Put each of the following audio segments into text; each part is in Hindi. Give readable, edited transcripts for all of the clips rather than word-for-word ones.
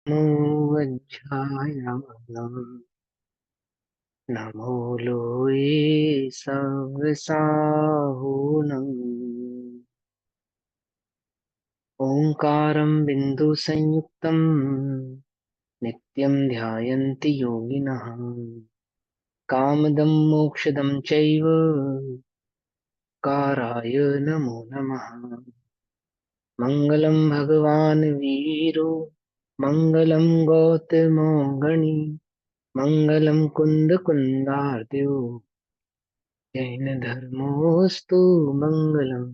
मोऽध्यायानम् नमो लोये सव्यसाहुनम् ओङ्कारं बिन्दुसंयुक्तं नित्यं ध्यायन्ति योगिनः कामदं मोक्षदं चैव काराय नमो नमः मङ्गलं भगवान् वीरो मङ्गलं गौतमो गणी मङ्गलं कुन्दकुन्दार्द्यो जैन धर्मोऽस्तु मङ्गलम्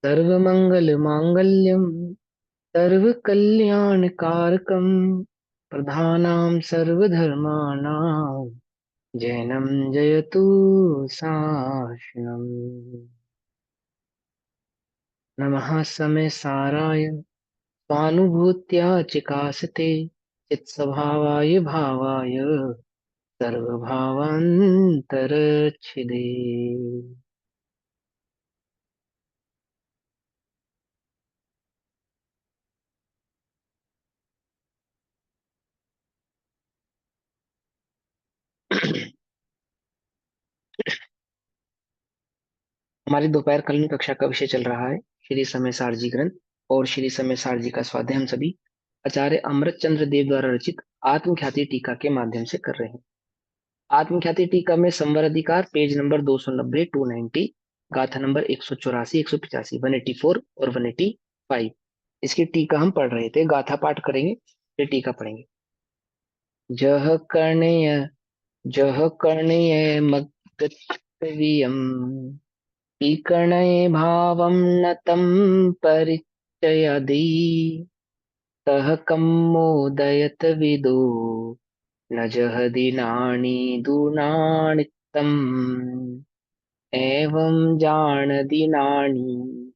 सर्वमङ्गलमाङ्गल्यं सर्वकल्याणकारकं प्रधानां सर्वधर्माणां जैनं जयतु शासनम् नमः समय साराय स्वानुभूत्या चिकासते चित्स्वभावाय भावाय सर्वभावान्तरच्छिदे। हमारी दोपहर कालीन कक्षा का विषय चल रहा है श्री समय सारजी ग्रंथ और श्री समय सारजी का स्वाध्याय हम सभी आचार्य अमृत चंद्र देव द्वारा रचित आत्मख्याति टीका के माध्यम से कर रहे हैं। आत्मख्याति टीका में संवर अधिकार पेज नंबर 290 290 गाथा नंबर 184 185 184 और 185 इसकी टीका हम पढ़ रहे थे। गाथा पाठ करेंगे फिर टीका पढ़ेंगे। जह कर्णय जह कर्णय मगतवियम विकर्णये भावं न तं परिचयति सः कं मोदयत विदो न जह दीनानि दूनानित्तम् एवं जान दीनानि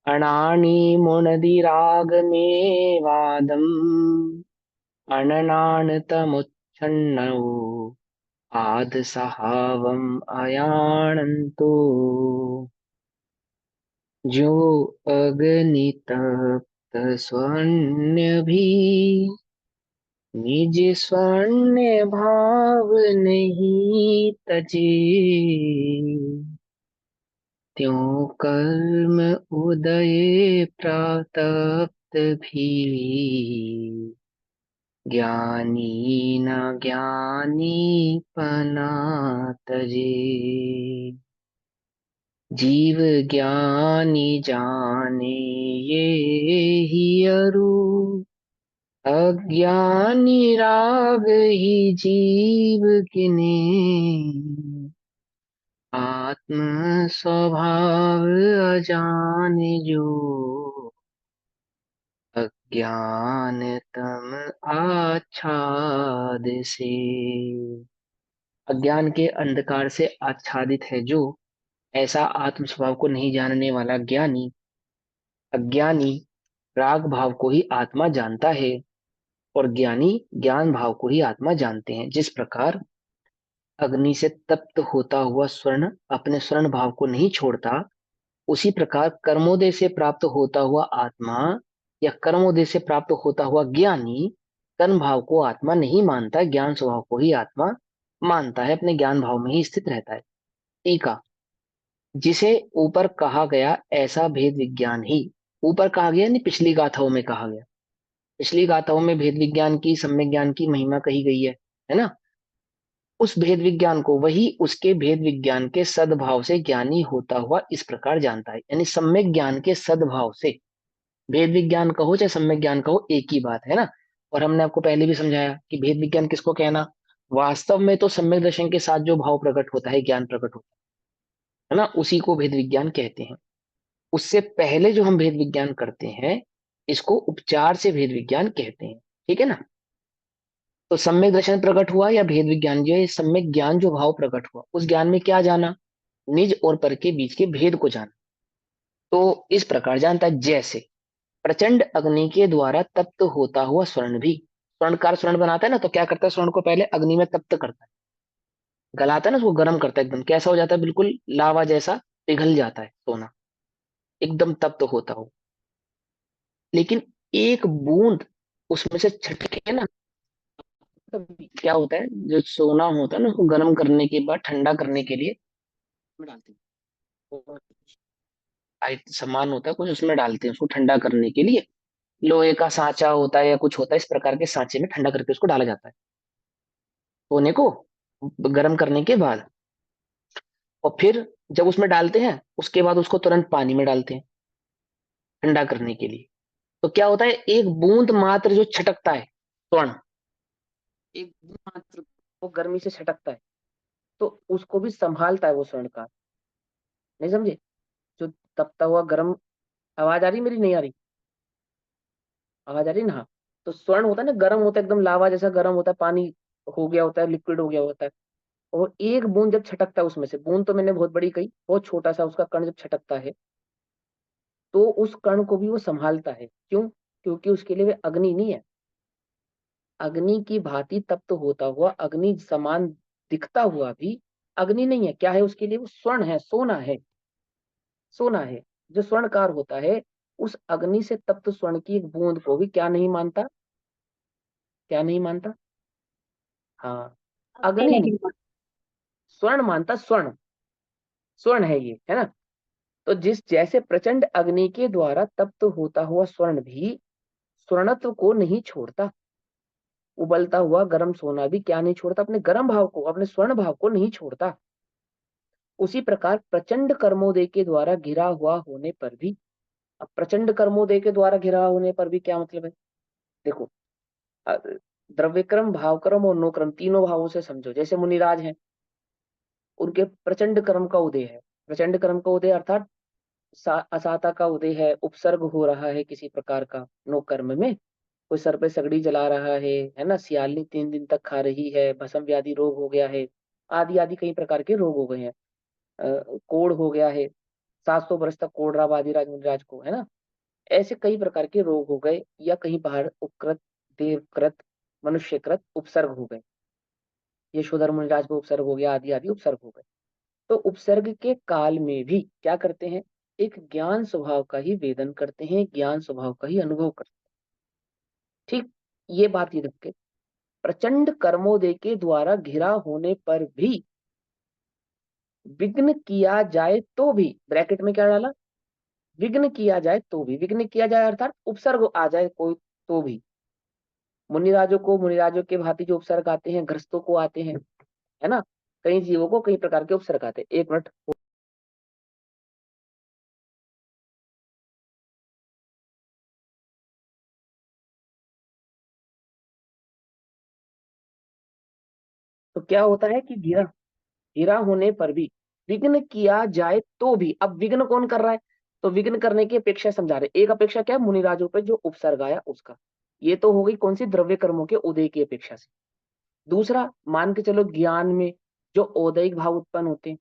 अणानि मुनदिरागमे वादम् अननानतमुच्छन्नौ आद सहावम् अयानन्तो जो अगणितप्त स्वर्ण भी निज स्वर्ण भाव नहीं तजे त्यों कर्म उदय प्रातप्त भी ज्ञानी न ज्ञानी पना तजे जीव ज्ञानी जाने ये ही अरु अज्ञानी राग ही जीव किने आत्म स्वभाव अजाने जो अज्ञान तम आच्छाद से। अज्ञान के अंधकार से आच्छादित है जो ऐसा आत्म स्वभाव को नहीं जानने वाला ज्ञानी अज्ञानी राग भाव को ही आत्मा जानता है और ज्ञानी ज्ञान भाव को ही आत्मा जानते हैं। जिस प्रकार अग्नि से तप्त होता हुआ स्वर्ण अपने स्वर्ण भाव को नहीं छोड़ता, उसी प्रकार कर्मोदय से प्राप्त होता हुआ आत्मा या कर्मोदय से प्राप्त होता हुआ ज्ञानी कर्म भाव को आत्मा नहीं मानता, ज्ञान स्वभाव को ही आत्मा मानता है, अपने ज्ञान भाव में ही स्थित रहता है। टीका। जिसे ऊपर कहा गया ऐसा भेद विज्ञान ही ऊपर कहा गया नहीं, पिछली गाथाओं में कहा गया। पिछली गाथाओं में भेद विज्ञान की सम्यक ज्ञान की महिमा कही गई है ना। उस भेद विज्ञान को वही उसके भेद विज्ञान के सद्भाव से ज्ञानी होता हुआ इस प्रकार जानता है। यानी सम्यक ज्ञान के सद्भाव से, भेद विज्ञान कहो चाहे सम्यक ज्ञान कहो एक ही बात है ना। और हमने आपको पहले भी समझाया कि भेद विज्ञान किसको कहना, वास्तव में तो सम्यक दर्शन के साथ जो भाव प्रकट होता है, ज्ञान प्रकट होता है ना, उसी को भेद विज्ञान कहते हैं। उससे पहले जो हम भेद विज्ञान करते हैं इसको उपचार से भेद विज्ञान कहते हैं। ठीक है ना। तो सम्यक दर्शन प्रकट हुआ या भेद विज्ञान, जो है सम्यक ज्ञान जो भाव प्रकट हुआ उस ज्ञान में क्या जाना, निज और पर के बीच के भेद को जाना। तो इस प्रकार जानता है जैसे प्रचंड अग्नि के द्वारा तप्त होता हुआ स्वर्ण भी, स्वर्णकार स्वर्ण बनाता है ना, तो क्या करता है, स्वर्ण को पहले अग्नि में तप्त करता है, गलाता है ना, उसको गर्म करता है, एकदम कैसा हो जाता है, बिल्कुल लावा जैसा पिघल जाता है सोना, एकदम तप्त होता हो। लेकिन एक बूंद उसमें से छटके ना, कभी क्या होता है, जो सोना होता है ना, उसको गर्म करने के बाद ठंडा करने के लिए उसमें डालते हैं। वो सामान होता है कुछ, उसमें डालते हैं उसको ठंडा करने के लिए। लोहे का सांचा होता है या कुछ होता है, इस प्रकार के सांचे में ठंडा करके उसको डाला जाता है सोने को गर्म करने के बाद। और फिर जब उसमें डालते हैं, उसके बाद उसको तुरंत पानी में डालते हैं ठंडा करने के लिए। तो क्या होता है, एक बूंद मात्र जो छटकता है स्वर्ण, एक बूंद मात्र वो गर्मी से छटकता है, तो उसको भी संभालता है वो स्वर्णकार। नहीं समझे? जो तपता हुआ गर्म, आवाज आ रही मेरी? नहीं आ रही? आवाज आ रही ना? हाँ। तो स्वर्ण होता है ना, गर्म होता है, एकदम लावा जैसा गर्म होता है, पानी हो गया होता है, लिक्विड हो गया होता है। और एक बूंद जब छटकता है उसमें से, बूंद तो मैंने बहुत बड़ी कही, बहुत छोटा सा उसका कण जब छटकता है, तो उस कण को भी वो संभालता है। क्यों? क्योंकि उसके लिए वे अग्नि नहीं है। अग्नि की भांति तप्त होता हुआ, अग्नि समान दिखता हुआ भी अग्नि नहीं है। क्या है उसके लिए? वो स्वर्ण है, सोना है। सोना है। जो स्वर्णकार होता है, उस अग्नि से तप्त स्वर्ण की एक बूंद को भी क्या नहीं मानता? क्या नहीं मानता? हाँ, अग्नि नहीं, स्वर्ण मानता। स्वर्ण, स्वर्ण है ये, है ना? तो जिस जैसे प्रचंड अग्नि के द्वारा तप्त होता हुआ स्वर्ण भी स्वर्णत्व को नहीं छोड़ता, उबलता हुआ गर्म सोना भी क्या नहीं छोड़ता? अपने गर्म भाव को, अपने स्वर्ण भाव को नहीं छोड़ता। उसी प्रकार प्रचंड कर्मोदय के द्वारा घिरा हुआ होने पर भी, अब प्रचंड कर्मोदय के द्वारा घिरा होने पर भी क्या मतलब है? देखो, अ, द्रव्यक्रम, भावक्रम और नोक्रम, तीनों भावों से समझो। जैसे मुनिराज हैं, उनके प्रचंड कर्म का उदय है। प्रचंड कर्म का उदय अर्थात असाता का उदय है, उपसर्ग हो रहा है किसी प्रकार का नो कर्म में। कोई सर पे सगड़ी जला रहा है ना? सियालनी 3 दिन तक खा रही है, भस्म व्याधि रोग हो गया है, आदि आदि कई प्रकार के रोग हो गए हैं। कोढ़ हो गया है, 700 वर्ष तक कोढ़ रहा वादिराज मुनिराज को, है ना? ऐसे कई प्रकार के रोग हो गए, या कहीं बाहर उपकृत, देवकृत, मनुष्यकृत उपसर्ग हो गए। यशोधर मुनिराज को उपसर्ग हो गया, आदि आदि उपसर्ग हो गए। तो उपसर्ग के काल में भी क्या करते हैं? एक ज्ञान स्वभाव का ही वेदन करते हैं, ज्ञान स्वभाव का ही अनुभव करते हैं। ठीक, ये बात ये रख के, प्रचंड कर्मोदय के द्वारा घिरा होने पर भी विघ्न किया जाए तो भी, ब्रैकेट में क्या डाला? विघ्न किया जाए तो भी। विघ्न किया जाए अर्थात उपसर्ग आ जाए कोई तो भी। मुनिराजों को मुनिराजों के भांति जो उपसर्ग आते हैं, ग्रस्तों को आते हैं, है ना? कई जीवों को कई प्रकार के उपसर्ग आते हैं। 1 मिनट। तो क्या होता है कि घिरा, घिरा होने पर भी विघ्न किया जाए तो भी, अब विघ्न कौन कर रहा है? तो विघ्न करने की अपेक्षा समझा रहे। एक अपेक्षा क्या है? मुनिराजों पे जो उपसर्ग आया उसका। ये तो हो गई कौन सी? द्रव्य कर्मों के उदय की अपेक्षा से। दूसरा, मान के चलो ज्ञान में जो औदैहिक भाव उत्पन्न होते हैं,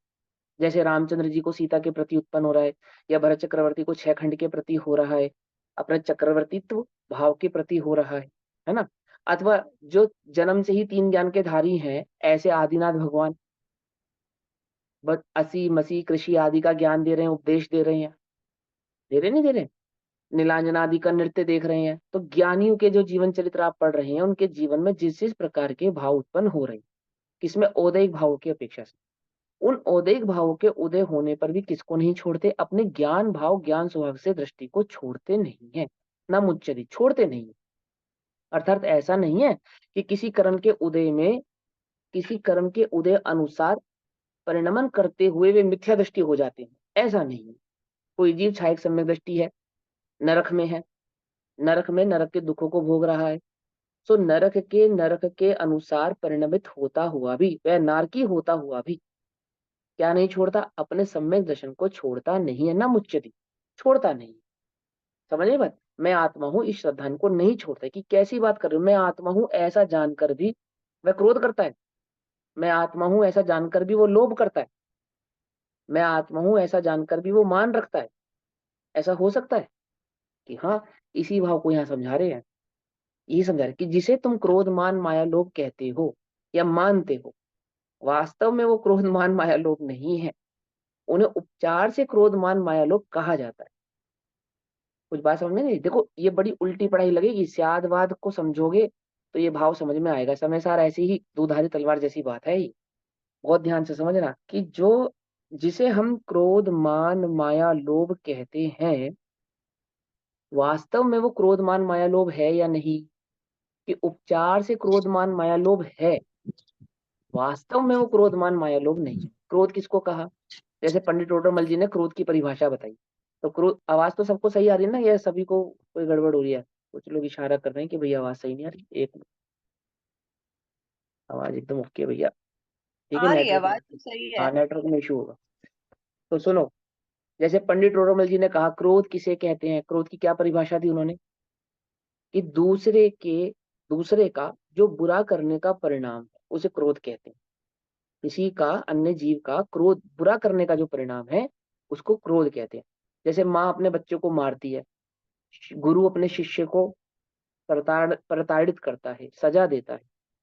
जैसे रामचंद्र जी को सीता के प्रति उत्पन्न हो रहा है, या भरत चक्रवर्ती को 6 खंड के प्रति हो रहा है, अपने चक्रवर्तीत्व भाव के प्रति हो रहा है ना? अथवा जो जन्म से ही 3 ज्ञान के धारी हैं, ऐसे आदिनाथ भगवान बस असी मसी कृषि आदि का ज्ञान दे रहे हैं, उपदेश दे रहे हैं। दे रहे नहीं दे रहे? नीलांजना आदि का नृत्य देख रहे हैं। तो ज्ञानियों के जो जीवन चरित्र आप पढ़ रहे हैं, उनके जीवन में जिस जिस प्रकार के भाव उत्पन्न हो रहे हैं, किसमें? औदैहिक भावों की अपेक्षा से। उन औदैहिक भावों के उदय होने पर भी किसको नहीं छोड़ते? अपने ज्ञान भाव, ज्ञान स्वभाव से दृष्टि को छोड़ते नहीं है। ना मुच्चरी, छोड़ते नहीं है। अर्थात ऐसा नहीं है कि किसी कर्म के उदय में, किसी कर्म के उदय अनुसार परिणमन करते हुए वे मिथ्या दृष्टि हो जाते हैं। ऐसा नहीं है। कोई जीव छायक सम्यक दृष्टि है, नरक में है, नरक में नरक के दुखों को भोग रहा है। सो नरक के अनुसार परिणमित होता हुआ भी, वह नारकी होता हुआ भी क्या नहीं छोड़ता? अपने सम्यक दर्शन को छोड़ता नहीं है। ना मुच्यति, छोड़ता नहीं। समझे बात? मैं आत्मा हूं, इस श्रद्धान को नहीं छोड़ता। कि कैसी बात कर रहे हो? मैं आत्मा हूं ऐसा जानकर भी वह क्रोध करता है। मैं आत्मा हूं ऐसा जानकर भी वो लोभ करता है। मैं आत्मा हूं ऐसा जानकर भी वो मान रखता है। ऐसा हो सकता है? कि हाँ, इसी भाव को यहाँ समझा रहे हैं। यही समझा रहे कि जिसे तुम क्रोध मान माया लोभ कहते हो या मानते हो, वास्तव में वो क्रोध मान माया लोभ नहीं है। उन्हें उपचार से क्रोध मान माया लोभ कहा जाता है। कुछ बात समझ में नहीं, देखो ये बड़ी उल्टी पढ़ाई लगेगी, स्यादवाद को समझोगे तो ये भाव समझ में आएगा। समय सार ऐसी ही दुधारी तलवार जैसी बात है ये। बहुत ध्यान से समझना कि जो जिसे हम क्रोध मान माया लोभ कहते हैं, वास्तव में वो क्रोध मान माया लोभ है या नहीं, कि उपचार से क्रोध मान माया लोभ है, वास्तव में वो क्रोध मान माया लोभ नहीं है। क्रोध किसको कहा, जैसे पंडित टोडरमल जी ने क्रोध की परिभाषा बताई, तो क्रोध, आवाज तो सबको सही आ रही है ना, या सभी को कोई गड़बड़ हो रही है? कुछ लोग इशारा कर रहे हैं कि भैया आवाज सही नहीं आ रही, एक मिनट, आवाज एकदम ओके भैया, ठीक है, आ रही है नेटवर्क में, आवाज तो सही है। हाँ नेटवर्क में इशू होगा। तो सुनो, जैसे पंडित टोडरमल जी ने कहा क्रोध किसे कहते हैं, क्रोध की क्या परिभाषा दी उन्होंने, कि दूसरे का जो बुरा करने का परिणाम है उसे क्रोध कहते हैं। किसी का, अन्य जीव का क्रोध, बुरा करने का जो परिणाम है उसको क्रोध कहते हैं। जैसे माँ अपने बच्चों को मारती है, गुरु अपने शिष्य को प्रताड़ित करता है, सजा देता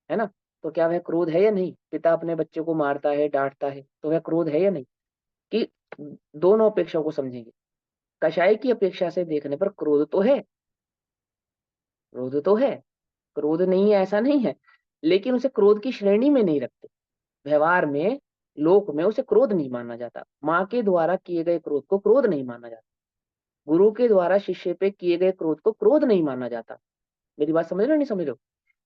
है ना, तो क्या वह क्रोध है या नहीं? पिता अपने बच्चे को मारता है, डांटता है, तो वह क्रोध है या नहीं? कि दोनों अपेक्षाओं को समझेंगे। कषाय की अपेक्षा से देखने पर क्रोध तो है, क्रोध तो है, क्रोध नहीं है ऐसा नहीं है, लेकिन उसे क्रोध की श्रेणी में नहीं रखते। व्यवहार में, लोक में उसे क्रोध नहीं माना जाता। माँ के द्वारा किए गए क्रोध को क्रोध नहीं माना जाता, गुरु के द्वारा शिष्य पे किए गए क्रोध को क्रोध नहीं माना जाता। मेरी बात समझ रहे हो नहीं समझ रहे हो?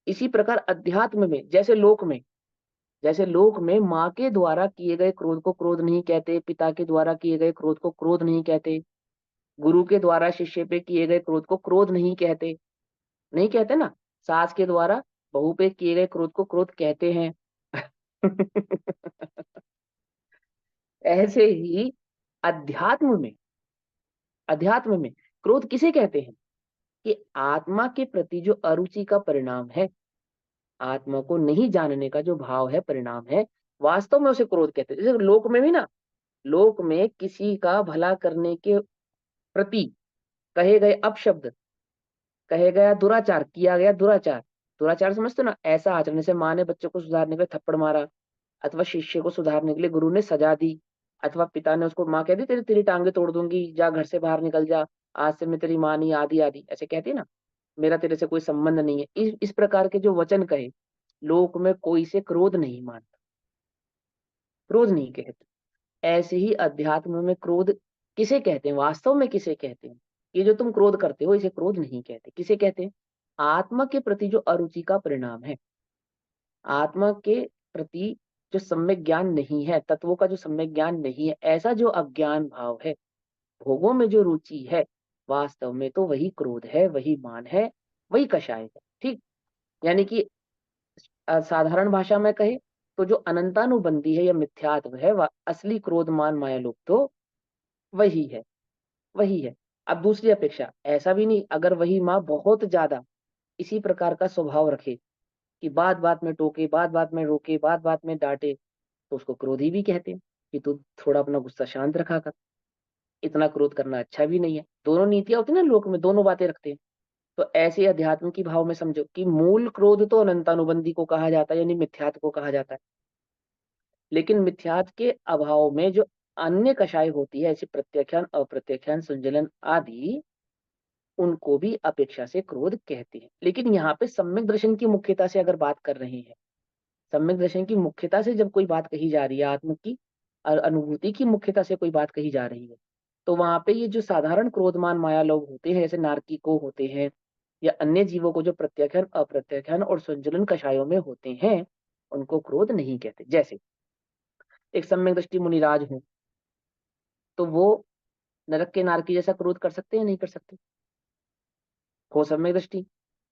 इसी प्रकार अध्यात्म में, जैसे लोक में माँ के द्वारा किए गए क्रोध को क्रोध नहीं कहते, पिता के द्वारा किए गए क्रोध को क्रोध नहीं कहते, गुरु के द्वारा शिष्य पे किए गए क्रोध को क्रोध नहीं कहते, नहीं कहते ना। सास के द्वारा बहू पे किए गए क्रोध को क्रोध कहते हैं। ऐसे ही अध्यात्म में, अध्यात्म में क्रोध किसे कहते हैं, कि आत्मा के प्रति जो अरुचि का परिणाम है, आत्मा को नहीं जानने का जो भाव है, परिणाम है, वास्तव में उसे क्रोध कहते हैं। जैसे लोक में भी ना, लोक में किसी का भला करने के प्रति कहे गए अपशब्द, कहे गया दुराचार, किया गया दुराचार, दुराचार समझते हो ना, ऐसा आचरण से माँ ने बच्चों को सुधारने के लिए थप्पड़ मारा, अथवा शिष्य को सुधारने के लिए गुरु ने सजा दी, अथवा पिता ने उसको, माँ कहती तेरी तेरी टांगे तोड़ दूंगी, जा घर से बाहर निकल जा, आज से मैं तेरी माँ नहीं, आदि आदि ऐसे कहती है ना, मेरा तेरे से कोई संबंध नहीं है, इस प्रकार के जो वचन कहे, लोक में कोई से क्रोध नहीं मानता, क्रोध नहीं कहते। ऐसे ही अध्यात्म में क्रोध किसे कहते हैं, वास्तव में किसे कहते हैं? ये जो तुम क्रोध करते हो इसे क्रोध नहीं कहते, किसे कहते हैं? आत्मा के प्रति जो अरुचि का परिणाम है, आत्मा के प्रति जो सम्यक ज्ञान नहीं है, तत्वों का जो सम्यक ज्ञान नहीं है, ऐसा जो अज्ञान भाव है, भोगों में जो रुचि है, वास्तव में तो वही क्रोध है, वही मान है, वही कषाय है। ठीक, यानी कि साधारण भाषा में कहे तो जो अनंतानुबंधी है या मिथ्यात्व है, वह असली क्रोध मान माया लोग तो वही है, वही है। अब दूसरी अपेक्षा, ऐसा भी नहीं, अगर वही माँ बहुत ज्यादा इसी प्रकार का स्वभाव रखे कि बात बात में टोके, बात बात में रोके, बात बात में डांटे, तो उसको क्रोधी भी कहते हैं, कि तू थोड़ा अपना गुस्सा शांत रखा कर, इतना क्रोध करना अच्छा भी नहीं है। दोनों नीतियां होती है ना लोक में, दोनों बातें रखते हैं। तो ऐसे अध्यात्म की भाव में समझो कि मूल क्रोध तो अनंतानुबंधी को कहा जाता है, यानी मिथ्यात्व को कहा जाता है, लेकिन मिथ्यात्व के अभाव में जो अन्य कषाय होती है, ऐसे प्रत्याख्यान, अप्रत्याख्यान, संजलन आदि, उनको भी अपेक्षा से क्रोध कहते हैं। लेकिन यहाँ पे सम्यक दर्शन की मुख्यता से अगर बात कर रहे हैं, सम्यक दर्शन की मुख्यता से जब कोई बात कही जा रही है, आत्म की अनुभूति की मुख्यता से कोई बात कही जा रही है, तो वहां पे ये जो साधारण क्रोधमान माया लोग होते हैं, जैसे नारकी को होते हैं, या अन्य जीवों को जो प्रत्याख्यान, अप्रत्याख्यान और संचलन कषायों में होते हैं, उनको क्रोध नहीं कहते। जैसे एक सम्यक दृष्टि मुनिराज हो, तो वो नरक के नारकी जैसा क्रोध कर सकते हैं, नहीं कर सकते? हो सम्यक दृष्टि,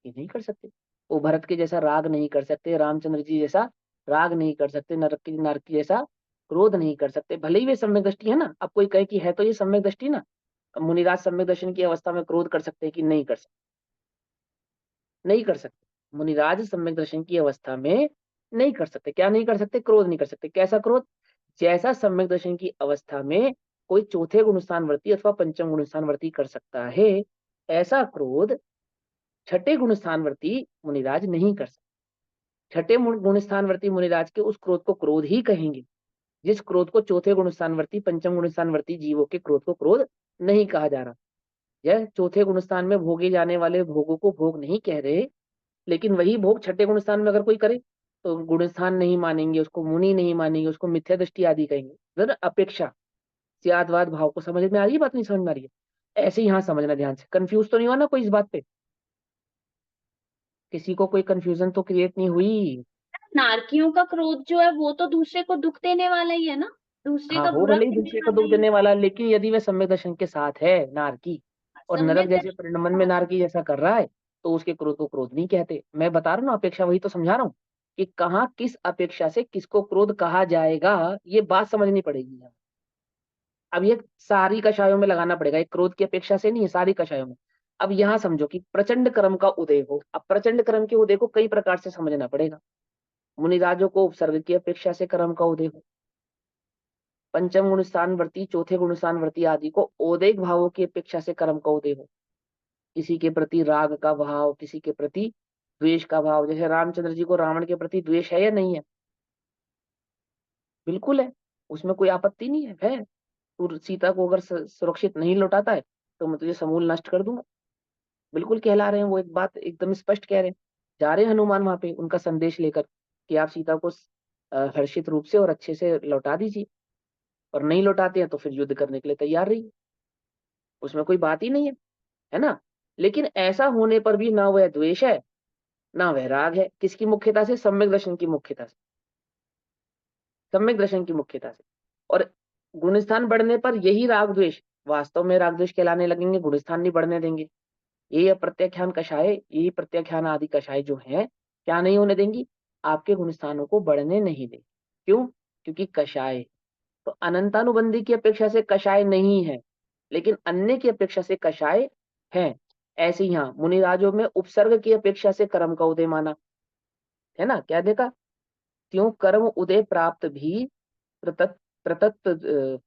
ये नहीं कर सकते। वो भरत के जैसा राग नहीं कर सकते, रामचंद्र जी जैसा राग नहीं कर सकते, नरक की नारकी जैसा क्रोध नहीं कर सकते, भले ही वे सम्यक दृष्टि है ना। अब कोई कहे कि है तो ये सम्यक दृष्टि ना, अब मुनिराज सम्यक दर्शन की अवस्था में क्रोध कर सकते हैं कि नहीं कर सकते? नहीं कर सकते। मुनिराज सम्यक दर्शन की अवस्था में नहीं कर सकते, क्या नहीं कर सकते? क्रोध नहीं कर सकते। कैसा क्रोध? जैसा सम्यक दर्शन की अवस्था में कोई चौथे गुणस्थान वर्ती अथवा पंचम गुणस्थान वर्ती कर सकता है, ऐसा क्रोध छठे गुणस्थानवर्ती मुनिराज नहीं कर सकते। छठे गुणस्थानवर्ती मुनिराज के उस क्रोध को क्रोध ही कहेंगे, जिस क्रोध को चौथे गुणस्थानवर्ती, पंचम गुणस्थानवर्ती जीवों के क्रोध को क्रोध नहीं कहा जा रहा। यह चौथे गुण स्थान में भोगे जाने वाले भोगों को भोग नहीं कह रहे, लेकिन वही भोग छठे गुण स्थान में अगर कोई करे तो गुण स्थान नहीं मानेंगे, उसको मुनि नहीं मानेंगे, उसको मिथ्या दृष्टि आदि कहेंगे। जरा अपेक्षा सियादवाद भाव को समझ में आ रही है, बात नहीं समझ में आ रही है? ऐसे ही यहाँ समझना ध्यान से, कंफ्यूज तो नहीं हुआ ना कोई इस बात पे? किसी को कोई कंफ्यूजन तो क्रिएट नहीं हुई? नारकियों का क्रोध जो है वो तो दूसरे को दुख देने वाला ही है ना, दूसरे हाँ, का वो बुरा भले ही करने दूसरे को वाला दुख ही देने वाला, लेकिन यदि वह सम्यक दर्शन के साथ है नारकी है। और सम्यक नरक जैसे परिणमन में दर्शन। नारकी जैसा कर रहा है, तो उसके क्रोध को क्रोध नहीं कहते। मैं बता रहा हूँ ना, अपेक्षा वही तो समझा रहा हूँ कि कहाँ किस अपेक्षा से किसको क्रोध कहा जाएगा, ये बात समझनी पड़ेगी यहाँ। अब ये सारी कषायों में लगाना पड़ेगा, एक क्रोध की अपेक्षा से नहीं है, सारी कषायों में। अब यहाँ समझो कि प्रचंड कर्म का उदय हो। अब प्रचंड कर्म के उदय को कई प्रकार से समझना पड़ेगा। मुनिराजों को उपसर्ग की अपेक्षा से कर्म का उदय हो, पंचम गुण स्थान वर्ती चौथे गुण स्थान वर्ती आदि को औदैक भावों की अपेक्षा से कर्म का उदय हो। किसी के प्रति राग का भाव, किसी के प्रति द्वेष का भाव, जैसे रामचंद्र जी को रावण के प्रति द्वेष है या नहीं है? बिल्कुल है, उसमें कोई आपत्ति नहीं है। तू सीता को अगर सुरक्षित नहीं लौटाता है तो मैं तुझे समूल नष्ट कर दूंगा। बिल्कुल कहला रहे हैं वो, एक बात एकदम स्पष्ट कह रहे हैं। जा रहे हैं हनुमान वहां पे उनका संदेश लेकर कि आप सीता को हर्षित रूप से और अच्छे से लौटा दीजिए, और नहीं लौटाते हैं तो फिर युद्ध करने के लिए तैयार रहिए। उसमें कोई बात ही नहीं है ना? लेकिन ऐसा होने पर भी ना वह द्वेष है ना वह राग है। किसकी मुख्यता से? सम्यक दर्शन की मुख्यता से, सम्यक दर्शन की मुख्यता से। और गुणस्थान बढ़ने पर यही राग द्वेष वास्तव में राग द्वेष कहलाने लगेंगे, गुणस्थान नहीं बढ़ने देंगे। यही प्रत्याख्यान कषाय, यही प्रत्याख्यान आदि कषाय जो है, क्या नहीं होने देंगी? आपके गुणस्थानों को बढ़ने नहीं देंगे। क्यों? क्योंकि कषाय तो अनंतानुबंधी की अपेक्षा से कषाय नहीं है, लेकिन अन्य की अपेक्षा से कषाय है। ऐसे ही यहाँ मुनिराजों में उपसर्ग की अपेक्षा से कर्म का उदय माना, है ना? क्या देखा? त्यों कर्म उदय प्राप्त भी प्रतप्त प्रतप्त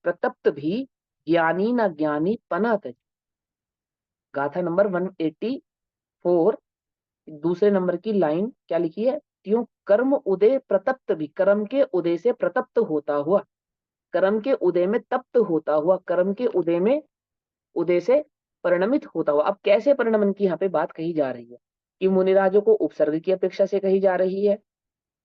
प्रतप्त भी ज्ञानी न ज्ञानी पनत। गाथा नंबर 184, दूसरे नंबर की लाइन क्या लिखी है? त्यों कर्म उदय प्रतप्त भी, कर्म के उदय से प्रतप्त होता हुआ, कर्म के उदय में तप्त होता हुआ, कर्म के उदय में उदय से परिणमित होता हुआ। अब कैसे परिणमन की यहाँ पे बात कही जा रही है कि मुनिराजों को उपसर्ग की अपेक्षा से कही जा रही है,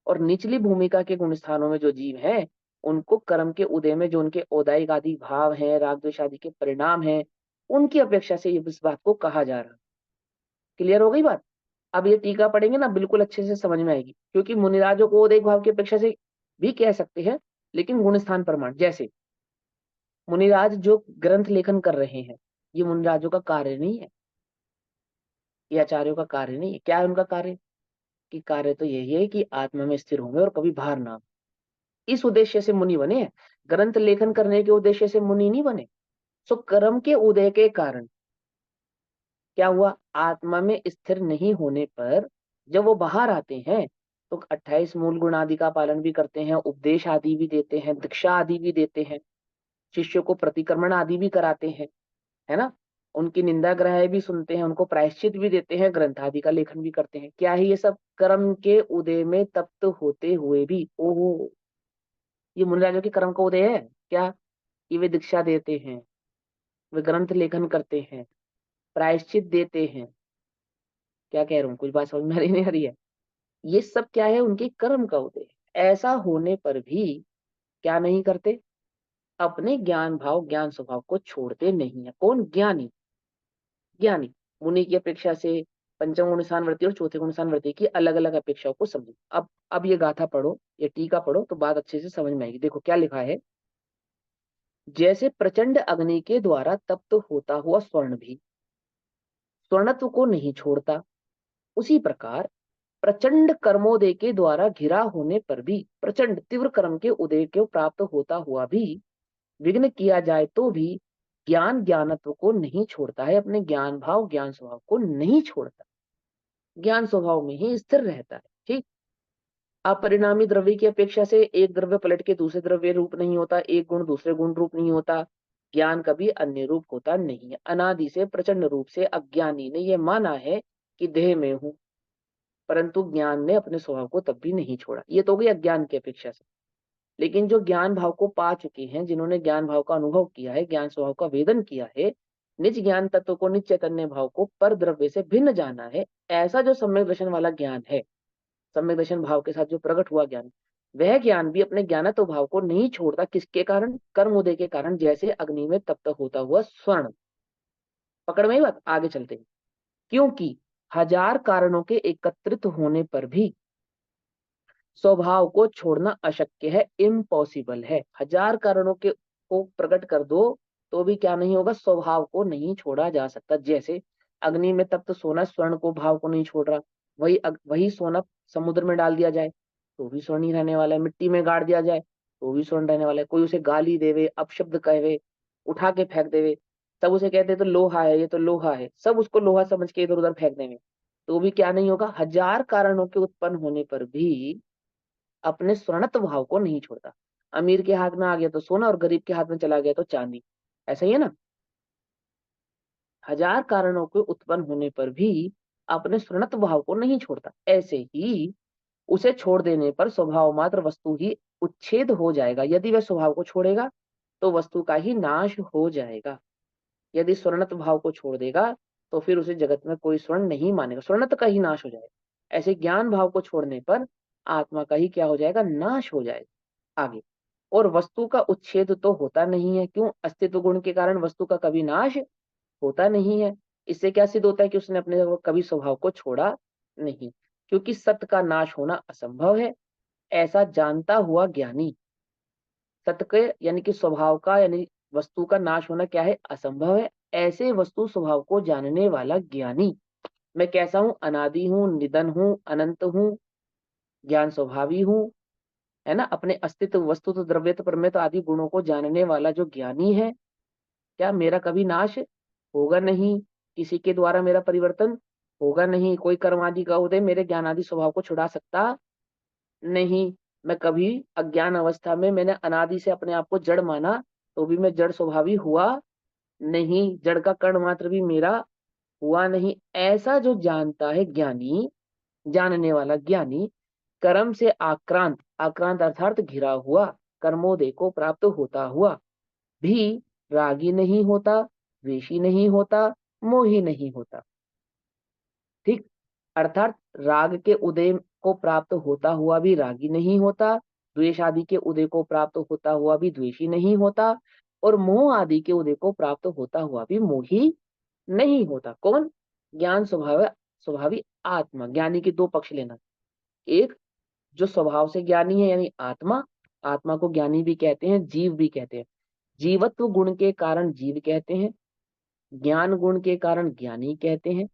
और निचली भूमिका के गुण स्थानों में जो जीव हैं उनको कर्म के उदय में जो उनके औदायिक आदि भाव हैं, राग द्वेष आदि के परिणाम हैं, उनकी अपेक्षा से इस बात को कहा जा रहा है। क्लियर हो गई बात? अब ये टीका पढ़ेंगे ना, बिल्कुल अच्छे से समझ में आएगी, क्योंकि मुनिराजों को औदायिक भाव की अपेक्षा से भी कह सकते हैं, लेकिन गुण स्थान प्रमाण। जैसे मुनिराज जो ग्रंथ लेखन कर रहे हैं, ये मुनिराजों का कार्य नहीं है, ये आचार्यों का कार्य नहीं है। क्या है उनका कार्य? कि कार्य तो यही है कि आत्मा में स्थिर होंगे और कभी बाहर ना। इस उद्देश्य से मुनि बने हैं, ग्रंथ लेखन करने के उद्देश्य से मुनि नहीं बने। सो कर्म के उदय के कारण क्या हुआ? आत्मा में स्थिर नहीं होने पर जब वो बाहर आते हैं तो 28 मूल गुण आदि का पालन भी करते हैं, उपदेश आदि भी देते हैं, दीक्षा आदि भी देते हैं, शिष्यों को प्रतिक्रमण आदि भी कराते हैं, है ना? उनकी निंदा ग्रह भी सुनते हैं, उनको प्रायश्चित भी देते हैं, ग्रंथ आदि का लेखन भी करते हैं। क्या है ये सब? कर्म के उदय में तप्त होते हुए भी। ओहो, ये मुनिराजों के कर्म का उदय है क्या? कि वे दीक्षा देते हैं, वे ग्रंथ लेखन करते हैं, प्रायश्चित देते हैं। क्या कह रहा हूँ, कुछ बात समझ में आ रही नहीं आ रही है? ये सब क्या है? उनके कर्म का उदय है। ऐसा होने पर भी क्या नहीं करते? अपने ज्ञान भाव ज्ञान स्वभाव को छोड़ते नहीं है। कौन? ज्ञानी। ज्ञानी मुनि की अपेक्षा से पंचम गुणस्थान वर्ती और चौथे गुणस्थान वर्ती की अलग अलग अपेक्षाओं को समझो। अब ये गाथा पढ़ो, ये टीका पढ़ो तो बात अच्छे से समझ में आएगी। देखो क्या लिखा है। जैसे प्रचंड अग्नि के द्वारा तप्त होता हुआ स्वर्ण भी स्वर्णत्व को नहीं छोड़ता, उसी प्रकार प्रचंड कर्मोदय के द्वारा घिरा होने पर भी प्रचंड तीव्र कर्म के उदय को प्राप्त होता हुआ भी विघ्न किया जाए तो भी ज्ञान ज्ञानत्व को नहीं छोड़ता है, अपने ज्ञान भाव ज्ञान स्वभाव को नहीं छोड़ता, ज्ञान स्वभाव में ही स्थिर रहता है। ठीक। अपरिणामी द्रव्य की अपेक्षा से एक द्रव्य पलट के दूसरे द्रव्य रूप नहीं होता, एक गुण दूसरे गुण रूप नहीं होता, ज्ञान कभी अन्य रूप होता नहीं है। अनादि से प्रचंड रूप से अज्ञानी ने यह माना है कि देह में हूं, परंतु ज्ञान ने अपने स्वभाव को तब भी नहीं छोड़ा। ये तो हो गई अज्ञान की अपेक्षा से। लेकिन जो ज्ञान भाव को पा चुके हैं, जिन्होंने ज्ञान भाव का अनुभव किया है, ज्ञान स्वभाव का वेदन किया है, निज ज्ञान तत्व को, निज चैतन्य भाव को पर द्रव्य से भिन्न जाना है, ऐसा जो सम्यक दर्शन वाला ज्ञान है, सम्यक दर्शन भाव के साथ जो प्रकट हुआ ज्ञान, वह ज्ञान भी अपने ज्ञानत्व भाव को नहीं छोड़ता। किसके कारण? कर्म उदय के कारण, जैसे अग्नि में तप्त होता हुआ स्वर्ण। पकड़ में ही बात, आगे चलते हैं। क्योंकि हजार कारणों के एकत्रित होने पर भी स्वभाव को छोड़ना अशक्य है, इम्पॉसिबल है। हजार कारणों के को प्रकट कर दो तो भी क्या नहीं होगा? स्वभाव को नहीं छोड़ा जा सकता। जैसे अग्नि में तप्त सोना स्वर्ण को, भाव को नहीं छोड़ रहा। वही सोना समुद्र में डाल दिया जाए तो भी स्वर्ण ही रहने वाला है, मिट्टी में गाड़ दिया जाए तो भी स्वर्ण रहने वाला है। कोई उसे गाली देवे, अपशब्द कहे, उठा के फेंक देवे, सब उसे कहते तो लोहा है, ये तो लोहा है, सब उसको लोहा समझ के इधर उधर फेंक देंगे तो भी क्या नहीं होगा? हजार कारणों के उत्पन्न होने पर भी अपने स्वर्णत्व भाव को नहीं छोड़ता। अमीर के हाथ में आ गया तो सोना, और गरीब के हाथ में चला गया तो चांदी। ऐसा ही है ना? हजार कारणों के उत्पन्न होने पर भी अपने स्वर्णत्व भाव को नहीं छोड़ता। ऐसे ही उसे छोड़ देने पर स्वभाव मात्र वस्तु ही उच्छेद हो जाएगा। यदि वह स्वभाव को छोड़ेगा तो वस्तु का ही नाश हो जाएगा। यदि स्वर्णत्व भाव को छोड़ देगा तो फिर उसे जगत में कोई स्वर्ण नहीं मानेगा, स्वर्णत्व का ही नाश हो जाएगा। ऐसे ज्ञान भाव को छोड़ने पर आत्मा का ही क्या हो जाएगा? नाश हो जाएगा। आगे, और वस्तु का उच्छेद तो होता नहीं है। क्यों? अस्तित्व गुण के कारण वस्तु का कभी नाश होता नहीं है। इससे क्या सिद्ध होता है? कि उसने अपने कभी स्वभाव को छोड़ा नहीं, क्योंकि सत्य का नाश होना असंभव है। ऐसा जानता हुआ ज्ञानी, सत्य के यानी कि स्वभाव का, यानी वस्तु का नाश होना क्या है? असंभव है। ऐसे वस्तु स्वभाव को जानने वाला ज्ञानी, मैं कैसा हूं? अनादि हूं, निधन हूं, अनंत हूं, ज्ञान स्वभावी हूं, है ना? अपने अस्तित्व, वस्तु तो, द्रव्य तो, प्रमेय आदि गुणों को जानने वाला जो ज्ञानी है, क्या मेरा कभी नाश होगा नहीं? किसी के द्वारा मेरा परिवर्तन होगा नहीं? कोई कर्म आदि का उदय मेरे ज्ञान आदि स्वभाव को छुड़ा सकता नहीं। मैं कभी अज्ञान अवस्था में मैंने अनादि से अपने आप को जड़ माना तो भी मैं जड़ स्वभावी हुआ नहीं, जड़ का कण मात्र भी मेरा हुआ नहीं। ऐसा जो जानता है ज्ञानी, जानने वाला ज्ञानी, कर्म से आक्रांत, आक्रांत अर्थात घिरा हुआ, कर्मोदय को प्राप्त होता हुआ भी रागी नहीं होता, द्वेषी नहीं होता, मोही नहीं होता। ठीक, अर्थात राग के उदय को प्राप्त होता हुआ भी रागी नहीं होता, द्वेष आदि के उदय को प्राप्त होता हुआ भी द्वेषी नहीं होता, और मोह आदि के उदय को प्राप्त होता हुआ भी मोही नहीं होता। कौन? ज्ञान स्वभाव, स्वभावी आत्मा। ज्ञानी के दो पक्ष लेना। एक, जो स्वभाव से ज्ञानी है यानी आत्मा, आत्मा को ज्ञानी भी कहते हैं, जीव भी कहते हैं। जीवत्व गुण के कारण जीव कहते हैं, ज्ञान गुण के कारण ज्ञानी कहते हैं,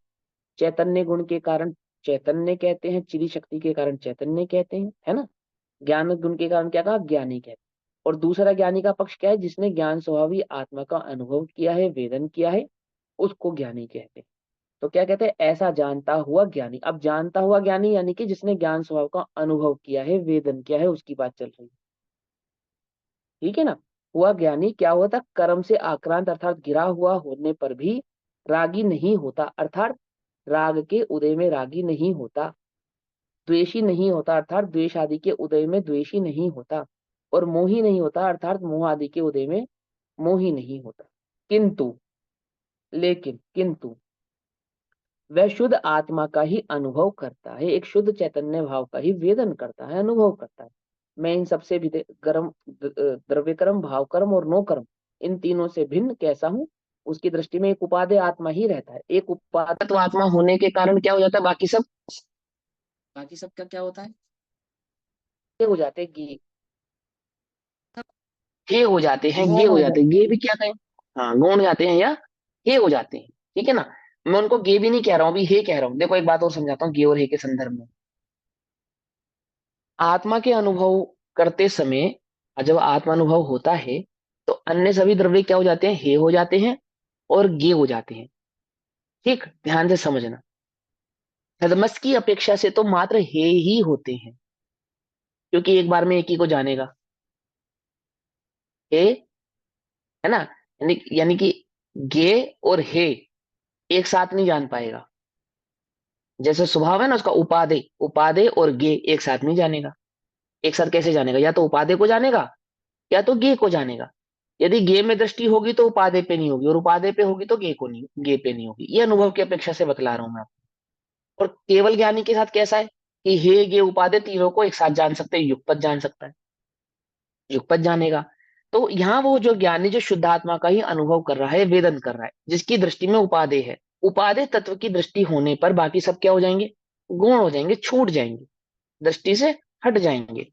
चैतन्य गुण के कारण चैतन्य कहते हैं, चिरी शक्ति के कारण चैतन्य कहते हैं, है ना? ज्ञान गुण के कारण क्या कहा? ज्ञानी कहते हैं। और दूसरा ज्ञानी का पक्ष क्या है? जिसने ज्ञान स्वभावी आत्मा का अनुभव किया है, वेदन किया है, उसको ज्ञानी कहते हैं। तो क्या कहते हैं? ऐसा जानता हुआ ज्ञानी। अब जानता हुआ ज्ञानी यानी कि जिसने ज्ञान स्वभाव का अनुभव किया है, वेदन किया है, उसकी बात चल रही है। ठीक है ना? हुआ ज्ञानी क्या हुआ था? कर्म से आक्रांत अर्थात गिरा हुआ होने पर भी रागी नहीं होता, अर्थात राग के उदय में रागी नहीं होता, द्वेषी नहीं होता अर्थात द्वेष आदि के उदय में द्वेषी नहीं होता, और मोही नहीं होता अर्थात मोह आदि के उदय में मोही नहीं होता। किंतु, लेकिन, किंतु वह शुद्ध आत्मा का ही अनुभव करता है, एक शुद्ध चैतन्य भाव का ही वेदन करता है, अनुभव करता है। मैं इन सबसे भी कर्म, द्रव्य कर्म, भाव कर्म और नो कर्म, इन तीनों से भिन्न कैसा हूँ? उसकी दृष्टि में एक उपादेय आत्मा ही रहता है। एक उपादत्व आत्मा होने के कारण क्या हो जाता है? बाकी सब का क्या होता है? ये हो जाते हैं गे, हे हो जाते हैं, गे गौण हो हो जाते हैं, जाता गे भी क्या कहें? हाँ, गौण जाते हैं या हे हो जाते हैं। ठीक है ना? मैं उनको गे भी नहीं कह रहा हूँ, अभी हे कह रहा हूँ। देखो, एक बात और समझाता हूँ गे और हे के संदर्भ में। आत्मा के अनुभव करते समय, जब आत्मानुभव होता है, तो अन्य सभी द्रव्य क्या हो जाते हैं? हे हो जाते हैं और गे हो जाते हैं। ठीक, ध्यान से समझना। सदमस की अपेक्षा से तो मात्र हे ही होते हैं, क्योंकि एक बार में एक ही को जानेगा। हे, है ना? यानी कि गे और हे एक साथ नहीं जान पाएगा। जैसे स्वभाव है ना उसका, उपादेय, उपादेय और गे एक साथ नहीं जानेगा। एक साथ कैसे जानेगा? या तो उपादेय को जानेगा या तो गे को जानेगा। यदि गे में दृष्टि होगी तो उपादेय पे नहीं होगी, और उपादेय पे होगी तो गे को नहीं, गे पे नहीं होगी। ये अनुभव की अपेक्षा से बतला रहा हूं मैं आपको। और केवल ज्ञानी के साथ कैसा है कि हे गे उपादेय तीनों को एक साथ जान सकते हैं, युगपत जान सकता है, युगपत जानेगा। तो यहाँ वो जो ज्ञानी जो शुद्ध आत्मा का ही अनुभव कर रहा है, वेदन कर रहा है, जिसकी दृष्टि में उपादेय है, उपादेय तत्व की दृष्टि होने पर बाकी सब क्या हो जाएंगे, गौण हो जाएंगे, छूट जाएंगे, दृष्टि से हट जाएंगे।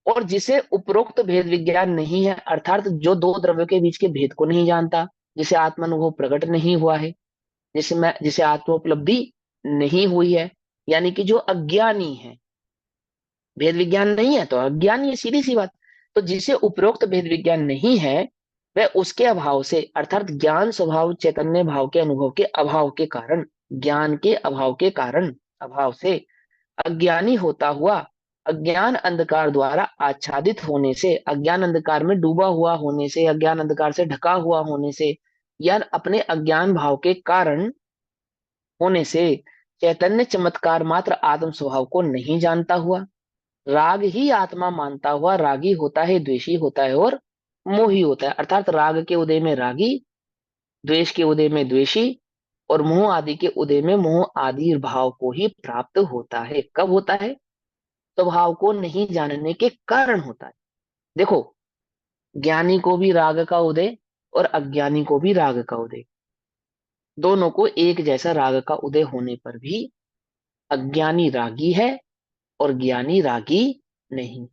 और जिसे उपरोक्त भेद विज्ञान नहीं है, अर्थात जो दो द्रव्यों के बीच के भेद को नहीं जानता, जिसे आत्मानुभव प्रकट नहीं हुआ है, जिसे आत्मोपलब्धि नहीं हुई है, यानी कि जो अज्ञानी है, भेद विज्ञान नहीं है तो अज्ञानी है, सीधी सी बात। तो जिसे उपरोक्त भेद विज्ञान नहीं है, वह उसके अभाव से, अर्थात ज्ञान स्वभाव चैतन्य भाव के अनुभव के अभाव के कारण, ज्ञान के अभाव के कारण, अभाव से अज्ञानी होता हुआ, अज्ञान अंधकार द्वारा आच्छादित होने से, अज्ञान अंधकार में डूबा हुआ होने से, अज्ञान अंधकार से ढका हुआ होने से, या अपने अज्ञान भाव के कारण होने से, चैतन्य चमत्कार मात्र आत्म स्वभाव को नहीं जानता हुआ, राग ही आत्मा मानता हुआ रागी होता है, द्वेषी होता है और मोही होता है। अर्थात राग के उदय में रागी, द्वेष के उदय में द्वेषी, और मोह आदि के उदय में मोह आदि भाव को ही प्राप्त होता है। कब होता है, स्वभाव को नहीं जानने के कारण होता है। देखो, ज्ञानी को भी राग का उदय और अज्ञानी को भी राग का उदय, दोनों को एक जैसा राग का उदय होने पर भी अज्ञानी रागी है और ज्ञानी रागी नहीं,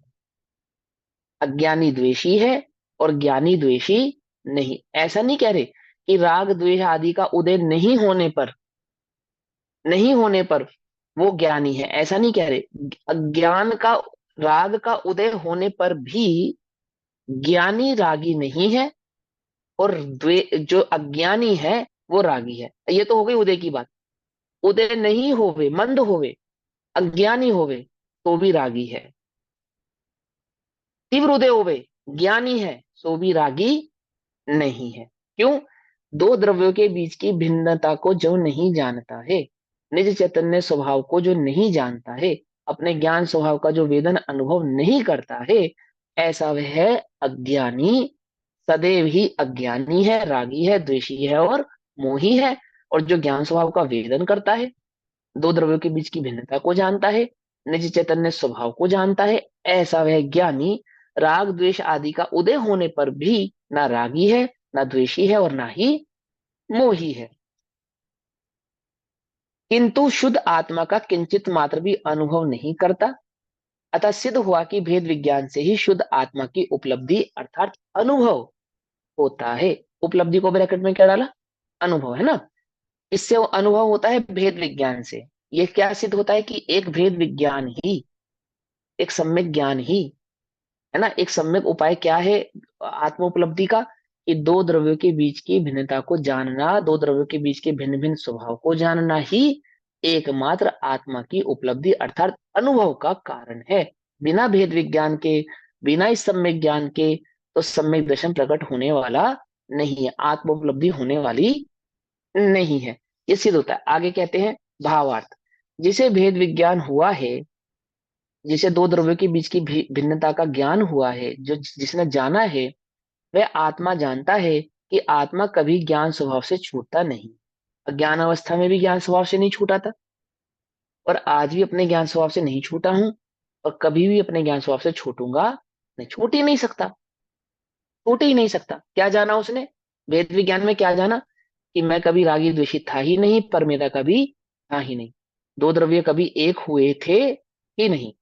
अज्ञानी द्वेषी है और ज्ञानी द्वेषी नहीं। ऐसा नहीं कह रहे कि राग द्वेष आदि का उदय नहीं होने पर वो ज्ञानी है, ऐसा नहीं कह रहे। अज्ञान का, राग का उदय होने पर भी ज्ञानी रागी नहीं है, और जो अज्ञानी है वो रागी है। ये तो हो गई उदय की बात। उदय नहीं होवे, मंद होवे, अज्ञानी होवे, तो भी रागी है। तीव्र उदय होवे, ज्ञानी है, सो भी रागी नहीं है। क्यों? दो द्रव्यों के बीच की भिन्नता को जो नहीं जानता है, निज चैतन्य स्वभाव को जो नहीं जानता है, अपने ज्ञान स्वभाव का जो वेदन अनुभव नहीं करता है, ऐसा वह है अज्ञानी, सदैव ही अज्ञानी है, रागी है, द्वेषी है और मोही है। और जो ज्ञान स्वभाव का वेदन करता है, दो द्रव्यों के बीच की भिन्नता को जानता है, निज चैतन्य स्वभाव को जानता है, ऐसा वह ज्ञानी राग द्वेष आदि का उदय होने पर भी ना रागी है, ना द्वेषी है और ना ही मोही है। किंतु शुद्ध आत्मा का किंचित मात्र भी अनुभव नहीं करता। अतः सिद्ध हुआ कि भेद विज्ञान से ही शुद्ध आत्मा की उपलब्धि अर्थात अनुभव होता है। उपलब्धि को ब्रैकेट में क्या डाला, अनुभव, है ना। इससे वो अनुभव होता है भेद विज्ञान से। ये क्या सिद्ध होता है कि एक भेद विज्ञान ही, एक सम्यक ज्ञान ही, है ना, एक सम्यक उपाय क्या है आत्मोपलब्धि का, कि दो द्रव्यों के बीच की भिन्नता को जानना, दो द्रव्यों के बीच के भिन्न भिन्न स्वभाव को जानना ही एकमात्र आत्मा की उपलब्धि अर्थात अनुभव का कारण है। बिना भेद विज्ञान के, बिना इस सम्यक ज्ञान के तो सम्यक दर्शन प्रकट होने वाला नहीं है, आत्मोपलब्धि होने वाली नहीं है। ये सिद्ध होता है। आगे कहते हैं भावार्थ। जिसे भेद विज्ञान हुआ है, जिसे दो द्रव्यों के बीच की भिन्नता का ज्ञान हुआ है, जो जिसने जाना है, वह आत्मा जानता है कि आत्मा कभी ज्ञान स्वभाव से छूटता नहीं। अज्ञान अवस्था में भी ज्ञान स्वभाव से नहीं छूटा था, और आज भी अपने ज्ञान स्वभाव से नहीं छूटा हूं, और कभी भी अपने ज्ञान स्वभाव से छूटूंगा नहीं, छूट ही नहीं सकता, छूट ही नहीं सकता। क्या जाना उसने वेद विज्ञान में, क्या जाना कि मैं कभी रागी द्वेषी था ही नहीं, पर मेरा कभी था ही नहीं, दो द्रव्य कभी एक हुए थे ही नहीं।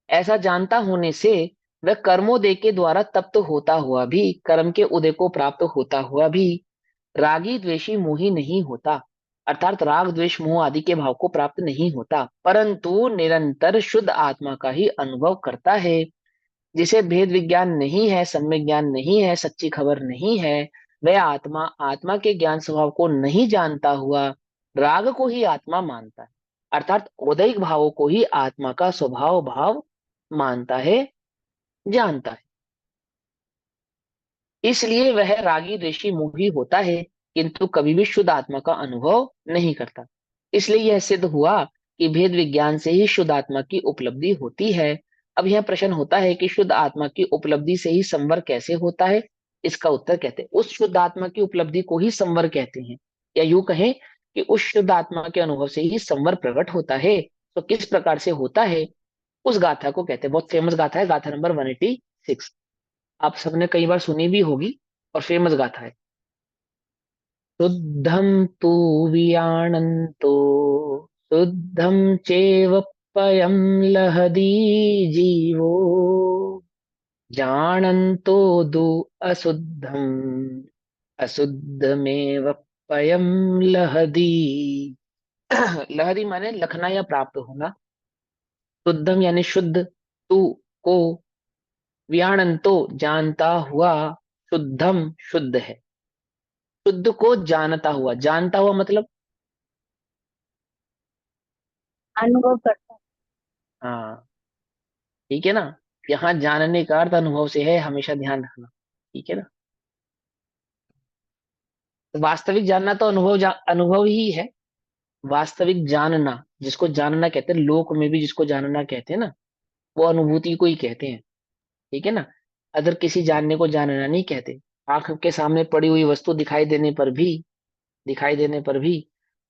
ऐसा जानता होने से वह कर्मों दे के द्वारा तप्त होता हुआ भी, कर्म के उदय को प्राप्त होता हुआ भी रागी द्वेषी मोही नहीं होता, अर्थात राग द्वेष मोह आदि के भाव को प्राप्त नहीं होता, परंतु निरंतर शुद्ध आत्मा का ही अनुभव करता है। जिसे भेद विज्ञान नहीं है, सम्यक ज्ञान नहीं है, सच्ची खबर नहीं है, वह आत्मा आत्मा के ज्ञान स्वभाव को नहीं जानता हुआ राग को ही आत्मा मानता है, अर्थात औदैहिक भावों को ही आत्मा का स्वभाव भाव मानता है, जानता है। इसलिए वह रागी द्वेषी मोही होता है, किंतु कभी भी शुद्ध आत्मा का अनुभव नहीं करता। इसलिए यह सिद्ध हुआ कि भेद विज्ञान से ही शुद्ध आत्मा की उपलब्धि होती है। अब यह प्रश्न होता है कि शुद्ध आत्मा की उपलब्धि से ही संवर कैसे होता है। इसका उत्तर कहते हैं उस शुद्ध आत्मा की उपलब्धि को ही संवर कहते हैं। या यूं कहें कि उस शुद्ध आत्मा के अनुभव से ही संवर प्रकट होता है। तो किस प्रकार से होता है, उस गाथा को कहते हैं। बहुत फेमस गाथा है, गाथा नंबर 186। आप सबने कई बार सुनी भी होगी और फेमस गाथा है। शुद्धम तु वियाणन्तो शुद्धम चैव पयं लहदी जीवो जानन्तो दु अशुद्धम अशुद्धमेव पयं लहदी। लहरी माने लखना या प्राप्त होना। शुद्धम यानी शुद्ध, तू को, व्याणंतो जानता हुआ, शुद्धम शुद्ध है। शुद्ध को जानता हुआ, जानता हुआ मतलब, अनुभव करता हाँ ठीक है ना। यहाँ जानने का अर्थ अनुभव से है, हमेशा ध्यान रखना। ठीक है ना। तो वास्तविक जानना तो अनुभव ही है। वास्तविक जानना, जिसको जानना कहते हैं, लोक में भी जिसको जानना कहते हैं ना, वो अनुभूति को ही कहते हैं। ठीक है ना। अगर किसी जानने को जानना नहीं कहते। आंख के सामने पड़ी हुई वस्तु दिखाई देने पर भी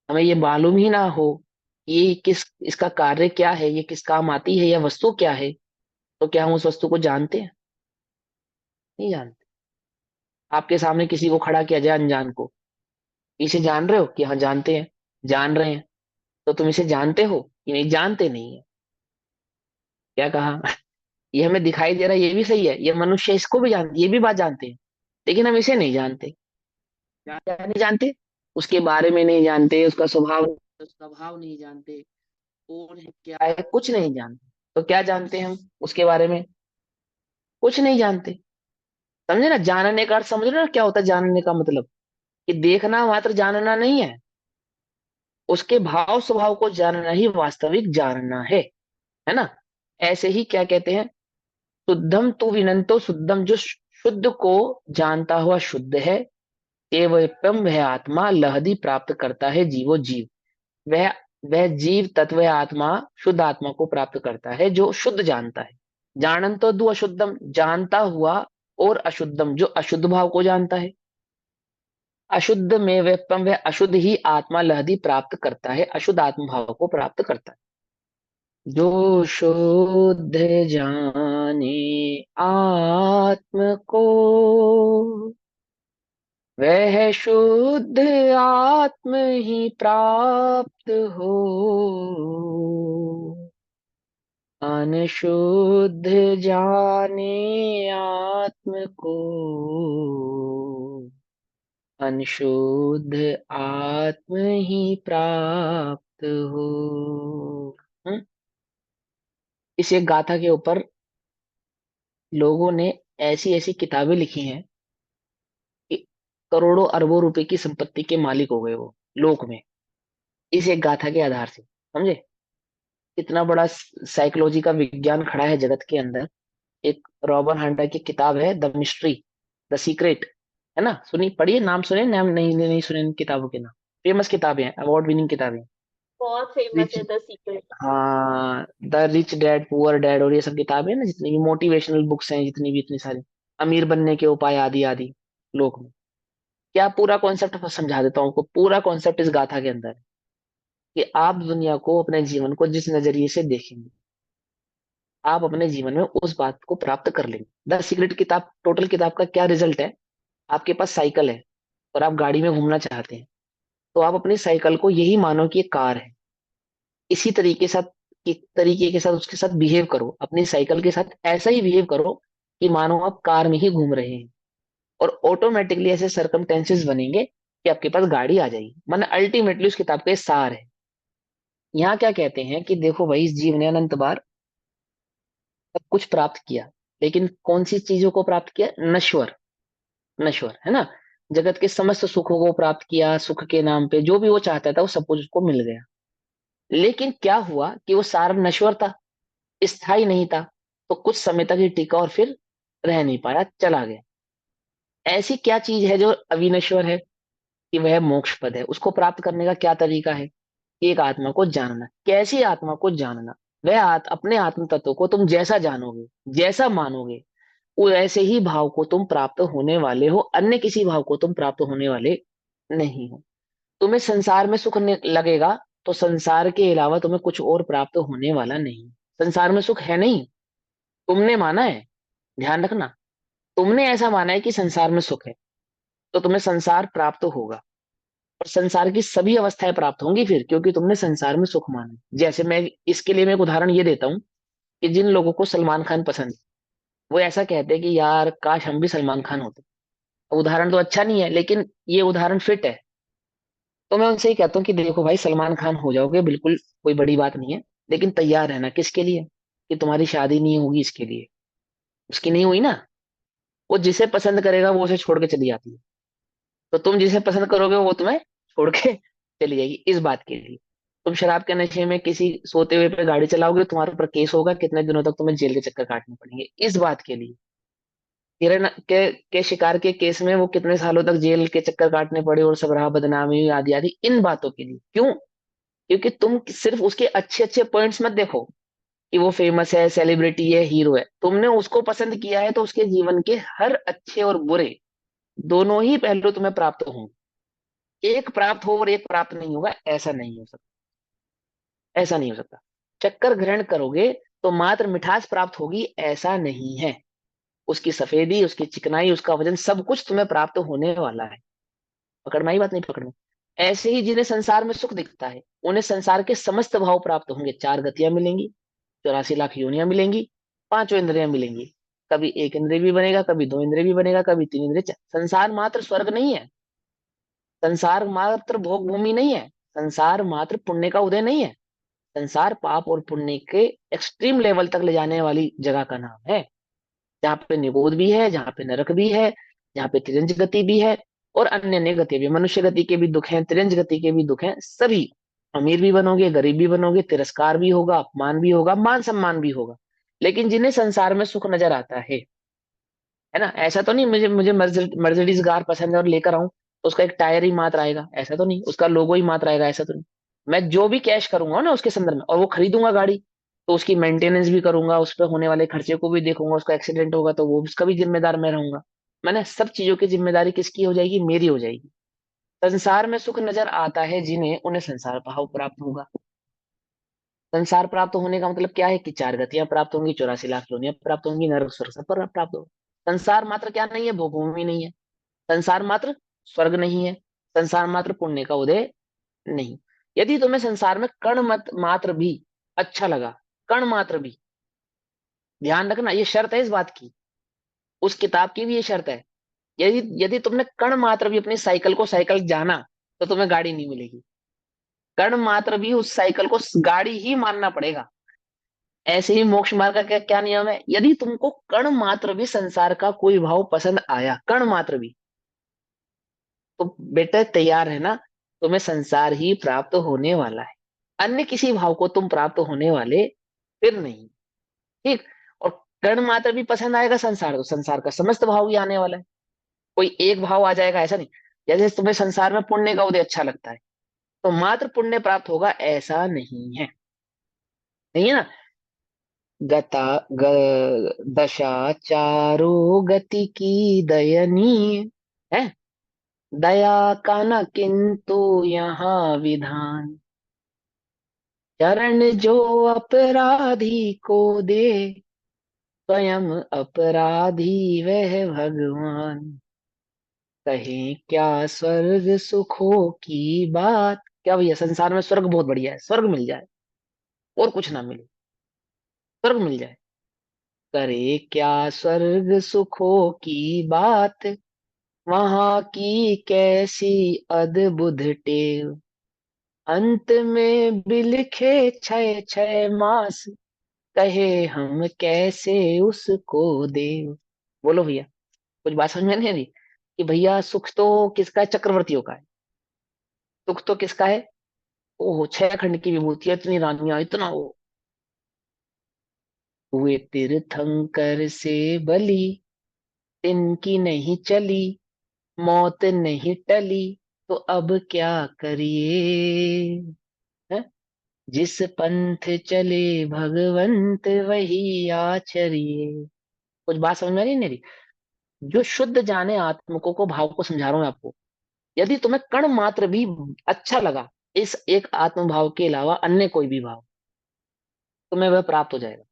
हमें ये मालूम ही ना हो ये किस इसका कार्य क्या है, ये किस काम आती है, या वस्तु क्या है, तो क्या हम उस वस्तु को जानते हैं? नहीं जानते। आपके सामने किसी को खड़ा किया जाए अनजान को, इसे जान रहे हो कि हाँ जानते हैं, जान रहे हैं, तो तुम इसे जानते हो कि नहीं? जानते नहीं है। क्या कहा? ये हमें दिखाई दे रहा है, ये भी सही है, ये मनुष्य इसको भी जानते, ये भी बात जानते हैं, लेकिन हम इसे नहीं जानते। क्या नहीं जानते? उसके बारे में नहीं जानते, उसका स्वभाव नहीं जानते, कौन है क्या है कुछ नहीं जानते। तो क्या जानते हैं हम उसके बारे में? कुछ नहीं जानते। समझे ना, जानने का अर्थ समझ रहे ना, क्या होता है जानने का मतलब? कि देखना मात्र जानना नहीं है, उसके भाव स्वभाव को जानना ही वास्तविक जानना है ना। ऐसे ही क्या कहते हैं, शुद्धम तु विनंतो शुद्धम, जो शुद्ध को जानता हुआ शुद्ध है। एवं वह आत्मा लहदी प्राप्त करता है जीवो जीव। वह वह जीव तत्व है आत्मा, शुद्ध आत्मा को प्राप्त करता है जो शुद्ध जानता है। जानन तो दु अशुद्धम, जानता हुआ, और अशुद्धम, जो अशुद्ध भाव को जानता है। अशुद्ध में वह अशुद्ध ही आत्मा लहदी प्राप्त करता है, अशुद्ध आत्म भाव को प्राप्त करता है। जो शुद्ध जाने आत्म को, वह शुद्ध आत्म ही प्राप्त हो। अनशुद्ध जाने आत्म को, अनशुद्ध आत्म ही प्राप्त हो। हम्म? इस एक गाथा के ऊपर लोगों ने ऐसी ऐसी किताबें लिखी हैं कि करोड़ों अरबों रुपए की संपत्ति के मालिक हो गए वो लोक में, इस एक गाथा के आधार से। समझे? इतना बड़ा साइकोलॉजी का विज्ञान खड़ा है जगत के अंदर। एक रॉबर्ट हंटर की किताब है, द मिस्ट्री, द सीक्रेट, है ना। सुनी, पढ़िए, नाम सुने, नाम नहीं सुने इन किताबों के नाम। फेमस किताबें हैं, अवार्ड विनिंग किताबें। बहुत फेमस रिच, है द सीक्रेट। हाँ, the rich dad poor dad और ये सब किताबें हैं ना, जितनी भी मोटिवेशनल बुक्स हैं, जितनी भी, इतनी सारी, अमीर बनने के उपाय आदि आदि, लोक में। क्या पूरा कॉन्सेप्ट समझा देता हूँ आपको। पूरा कॉन्सेप्ट इस गाथा के अंदर है कि आप दुनिया को, अपने जीवन को जिस नजरिए से देखेंगे, आप अपने जीवन में उस बात को प्राप्त कर लेंगे। द सीक्रेट किताब, टोटल किताब का क्या रिजल्ट है? आपके पास साइकिल है और आप गाड़ी में घूमना चाहते हैं, तो आप अपनी साइकिल को यही मानो कि ये कार है। इसी तरीके के साथ उसके साथ बिहेव करो, अपनी साइकिल के साथ ऐसा ही बिहेव करो कि मानो आप कार में ही घूम रहे हैं। और ऑटोमेटिकली ऐसे सरकमटेंसेस बनेंगे कि आपके पास गाड़ी आ जाएगी। माने अल्टीमेटली उस किताब का ये सार है। यहाँ क्या कहते हैं कि देखो भाई, इस जीव ने अनंत बार सब कुछ प्राप्त किया, लेकिन कौन सी चीजों को प्राप्त किया? नश्वर, नश्वर, है ना। जगत के समस्त सुखों को प्राप्त किया, सुख के नाम पे जो भी वो चाहता था वो सब कुछ उसको मिल गया। लेकिन क्या हुआ कि वो सारा नश्वर था, स्थायी नहीं था। तो कुछ समय तक ही टिका और फिर रह नहीं पाया, चला गया। ऐसी क्या चीज है जो अविनश्वर है? कि वह मोक्ष पद है। उसको प्राप्त करने का क्या तरीका है? एक आत्मा को जानना। कैसी आत्मा को जानना? वह अपने आत्म तत्व को तुम जैसा जानोगे, जैसा मानोगे, ऐसे ही भाव को तुम प्राप्त होने वाले हो, अन्य किसी भाव को तुम प्राप्त होने वाले नहीं हो। तुम्हें संसार में सुख लगेगा तो संसार के अलावा तुम्हें कुछ और प्राप्त होने वाला नहीं। संसार में सुख है नहीं, तुमने माना है। ध्यान रखना, तुमने ऐसा माना है कि संसार में सुख है, तो तुम्हें संसार प्राप्त होगा। और संसार की सभी अवस्थाएं प्राप्त होंगी फिर, क्योंकि तुमने संसार में सुख माना है। जैसे मैं इसके लिए मैं एक उदाहरण ये देता हूँ कि जिन लोगों को सलमान खान पसंद है, वो ऐसा कहते हैं कि यार काश हम भी सलमान खान होते। उदाहरण तो अच्छा नहीं है, लेकिन ये उदाहरण फिट है। तो मैं उनसे ही कहता हूँ कि देखो भाई, सलमान खान हो जाओगे बिल्कुल, कोई बड़ी बात नहीं है। लेकिन तैयार रहना किसके लिए? कि तुम्हारी शादी नहीं होगी इसके लिए। उसकी नहीं हुई ना। वो जिसे पसंद करेगा वो उसे छोड़ के चली जाती है। तो तुम जिसे पसंद करोगे वो तुम्हें छोड़ के चली जाएगी, इस बात के लिए। तुम शराब के नशे में किसी सोते हुए पे गाड़ी चलाओगे, तुम्हारे ऊपर केस होगा, कितने दिनों तक तुम्हें जेल के चक्कर काटने पड़ेंगे, इस बात के लिए। हिरण के शिकार के केस में वो कितने सालों तक जेल के चक्कर काटने पड़े, और सब रहा बदनामी आदि आदि, इन बातों के लिए। क्यों? क्योंकि तुम सिर्फ उसके अच्छे अच्छे पॉइंट्स मत देखो कि वो फेमस है, सेलिब्रिटी है, हीरो है। तुमने उसको पसंद किया है तो उसके जीवन के हर अच्छे और बुरे दोनों ही पहलू तुम्हें प्राप्त होंगे। एक प्राप्त हो और एक प्राप्त नहीं होगा, ऐसा नहीं हो सकता। ऐसा नहीं हो सकता। चक्कर ग्रहण करोगे तो मात्र मिठास प्राप्त होगी, ऐसा नहीं है। उसकी सफेदी, उसकी चिकनाई, उसका वजन, सब कुछ तुम्हें प्राप्त होने वाला है। पकड़ में आई बात नहीं? पकड़ में। ऐसे ही जिन्हें संसार में सुख दिखता है, उन्हें संसार के समस्त भाव प्राप्त होंगे। चार गतियां मिलेंगी, 84 लाख योनियां मिलेंगी, पांचों इंद्रियां मिलेंगी। कभी एक इंद्रिय भी बनेगा, कभी दो इंद्रिय भी बनेगा, कभी तीन इंद्रिय। संसार मात्र स्वर्ग नहीं है। संसार मात्र भोग भूमि नहीं है। संसार मात्र पुण्य का उदय नहीं है। संसार पाप और पुण्य के एक्सट्रीम लेवल तक ले जाने वाली जगह का नाम है। जहाँ पे निबोध भी है, जहाँ पे नरक भी है, जहाँ पे तिरंज गति भी है, और अन्य अन्य गति भी। मनुष्य गति के भी दुख हैं, तिरंज गति के भी दुख हैं, सभी। अमीर भी बनोगे, गरीब भी बनोगे, तिरस्कार भी होगा, अपमान भी होगा, मान सम्मान भी होगा। लेकिन जिन्हें संसार में सुख नजर आता है ना, ऐसा तो नहीं मुझे मुझे मर्सिडीज कार पसंद है और लेकर आऊं तो उसका एक टायर ही मात्र आएगा, ऐसा तो नहीं। उसका लोगो ही मात्र आएगा, ऐसा तो नहीं। मैं जो भी कैश करूंगा ना उसके संदर्भ में, और वो खरीदूंगा गाड़ी, तो उसकी मेंटेनेंस भी करूंगा, उस पर होने वाले खर्चे को भी देखूंगा। उसका एक्सीडेंट होगा तो वो उसका भी जिम्मेदार मैं रहूंगा। मैंने सब चीजों की जिम्मेदारी किसकी हो जाएगी? मेरी हो जाएगी। संसार में सुख नजर आता है जिन्हें, उन्हें संसार भाव प्राप्त होगा। संसार प्राप्त होने का मतलब क्या है? कि चार गतियां प्राप्त होंगी, 84 लाख योनियां प्राप्त होंगी, नरक स्वर्ग सब पर प्राप्त होगा। संसार मात्र क्या नहीं है? भूमि नहीं है। संसार मात्र स्वर्ग नहीं है। संसार मात्र पुण्य का उदय नहीं। यदि तुम्हें संसार में कण मत मात्र भी अच्छा लगा, कण मात्र भी, ध्यान रखना ये शर्त है इस बात की, उस किताब की भी ये शर्त है। यदि यदि तुमने कण मात्र भी अपनी साइकिल को साइकिल जाना, तो तुम्हें गाड़ी नहीं मिलेगी। कण मात्र भी उस साइकिल को गाड़ी ही मानना पड़ेगा। ऐसे ही मोक्ष मार्ग का क्या क्या नियम है? यदि तुमको कण मात्र भी संसार का कोई भाव पसंद आया, कण मात्र भी, तो बेटा तैयार है ना, तुम्हें संसार ही प्राप्त होने वाला है। अन्य किसी भाव को तुम प्राप्त होने वाले फिर नहीं। ठीक। और कण मात्र भी पसंद आएगा संसार, तो संसार का समस्त भाव ही आने वाला है। कोई एक भाव आ जाएगा ऐसा नहीं। जैसे तुम्हें संसार में पुण्य का उदय अच्छा लगता है, तो मात्र पुण्य प्राप्त होगा, ऐसा नहीं है। नहीं है ना। गता दशा चारो गति की दयनीय है। दया का न किंतु यहाँ विधान, चरण जो अपराधी को दे, स्वयं अपराधी वह भगवान। कहें क्या स्वर्ग सुखों की बात। क्या भैया, संसार में स्वर्ग बहुत बढ़िया है, स्वर्ग मिल जाए और कुछ ना मिले, स्वर्ग मिल जाए। करे क्या स्वर्ग सुखों की बात, वहां की कैसी अद्भुत टेव। अंत में बिलखे छय छय मास, कहे हम कैसे उसको देव। बोलो भैया, कुछ बात समझ में नहीं आ रही? कि भैया सुख तो किसका है? चक्रवर्तियों का है। सुख तो किसका है? ओहो, 6 खंड की विभूतियां, इतनी रानियां, इतना वो। हुए तीर्थंकर से बली, तिनकी नहीं चली, मौत नहीं टली, तो अब क्या करिए। हैं? जिस पंथ चले भगवंत वही आचरिए। कुछ बात समझ में नहीं रही? जो शुद्ध जाने आत्मको को भाव को समझा रहा हूं मैं आपको। यदि तुम्हें कण मात्र भी अच्छा लगा इस एक आत्म भाव के अलावा अन्य कोई भी भाव, तुम्हें वह प्राप्त हो जाएगा।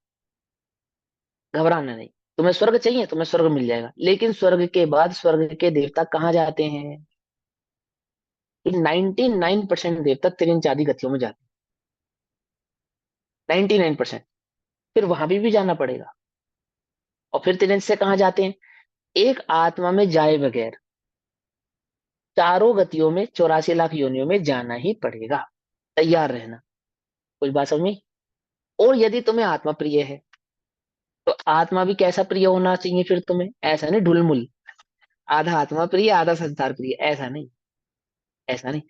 घबराना नहीं। तुम्हें स्वर्ग चाहिए, तुम्हें स्वर्ग मिल जाएगा, लेकिन स्वर्ग के बाद स्वर्ग के देवता कहाँ जाते हैं? 99% देवता तिरंज आदि गतियों में जाते हैं, 99%। फिर वहां भी जाना पड़ेगा। और फिर तिरंज से कहाँ जाते हैं? एक आत्मा में जाए बगैर चारों गतियों में 84 लाख योनियों में जाना ही पड़ेगा। तैयार रहना। कुछ बात समझ में? और यदि तुम्हें आत्मा प्रिय है, तो आत्मा भी कैसा प्रिय होना चाहिए फिर तुम्हें? ऐसा नहीं ढुलमुल, आधा आत्मा प्रिय आधा संसार प्रिय, ऐसा नहीं। ऐसा नहीं।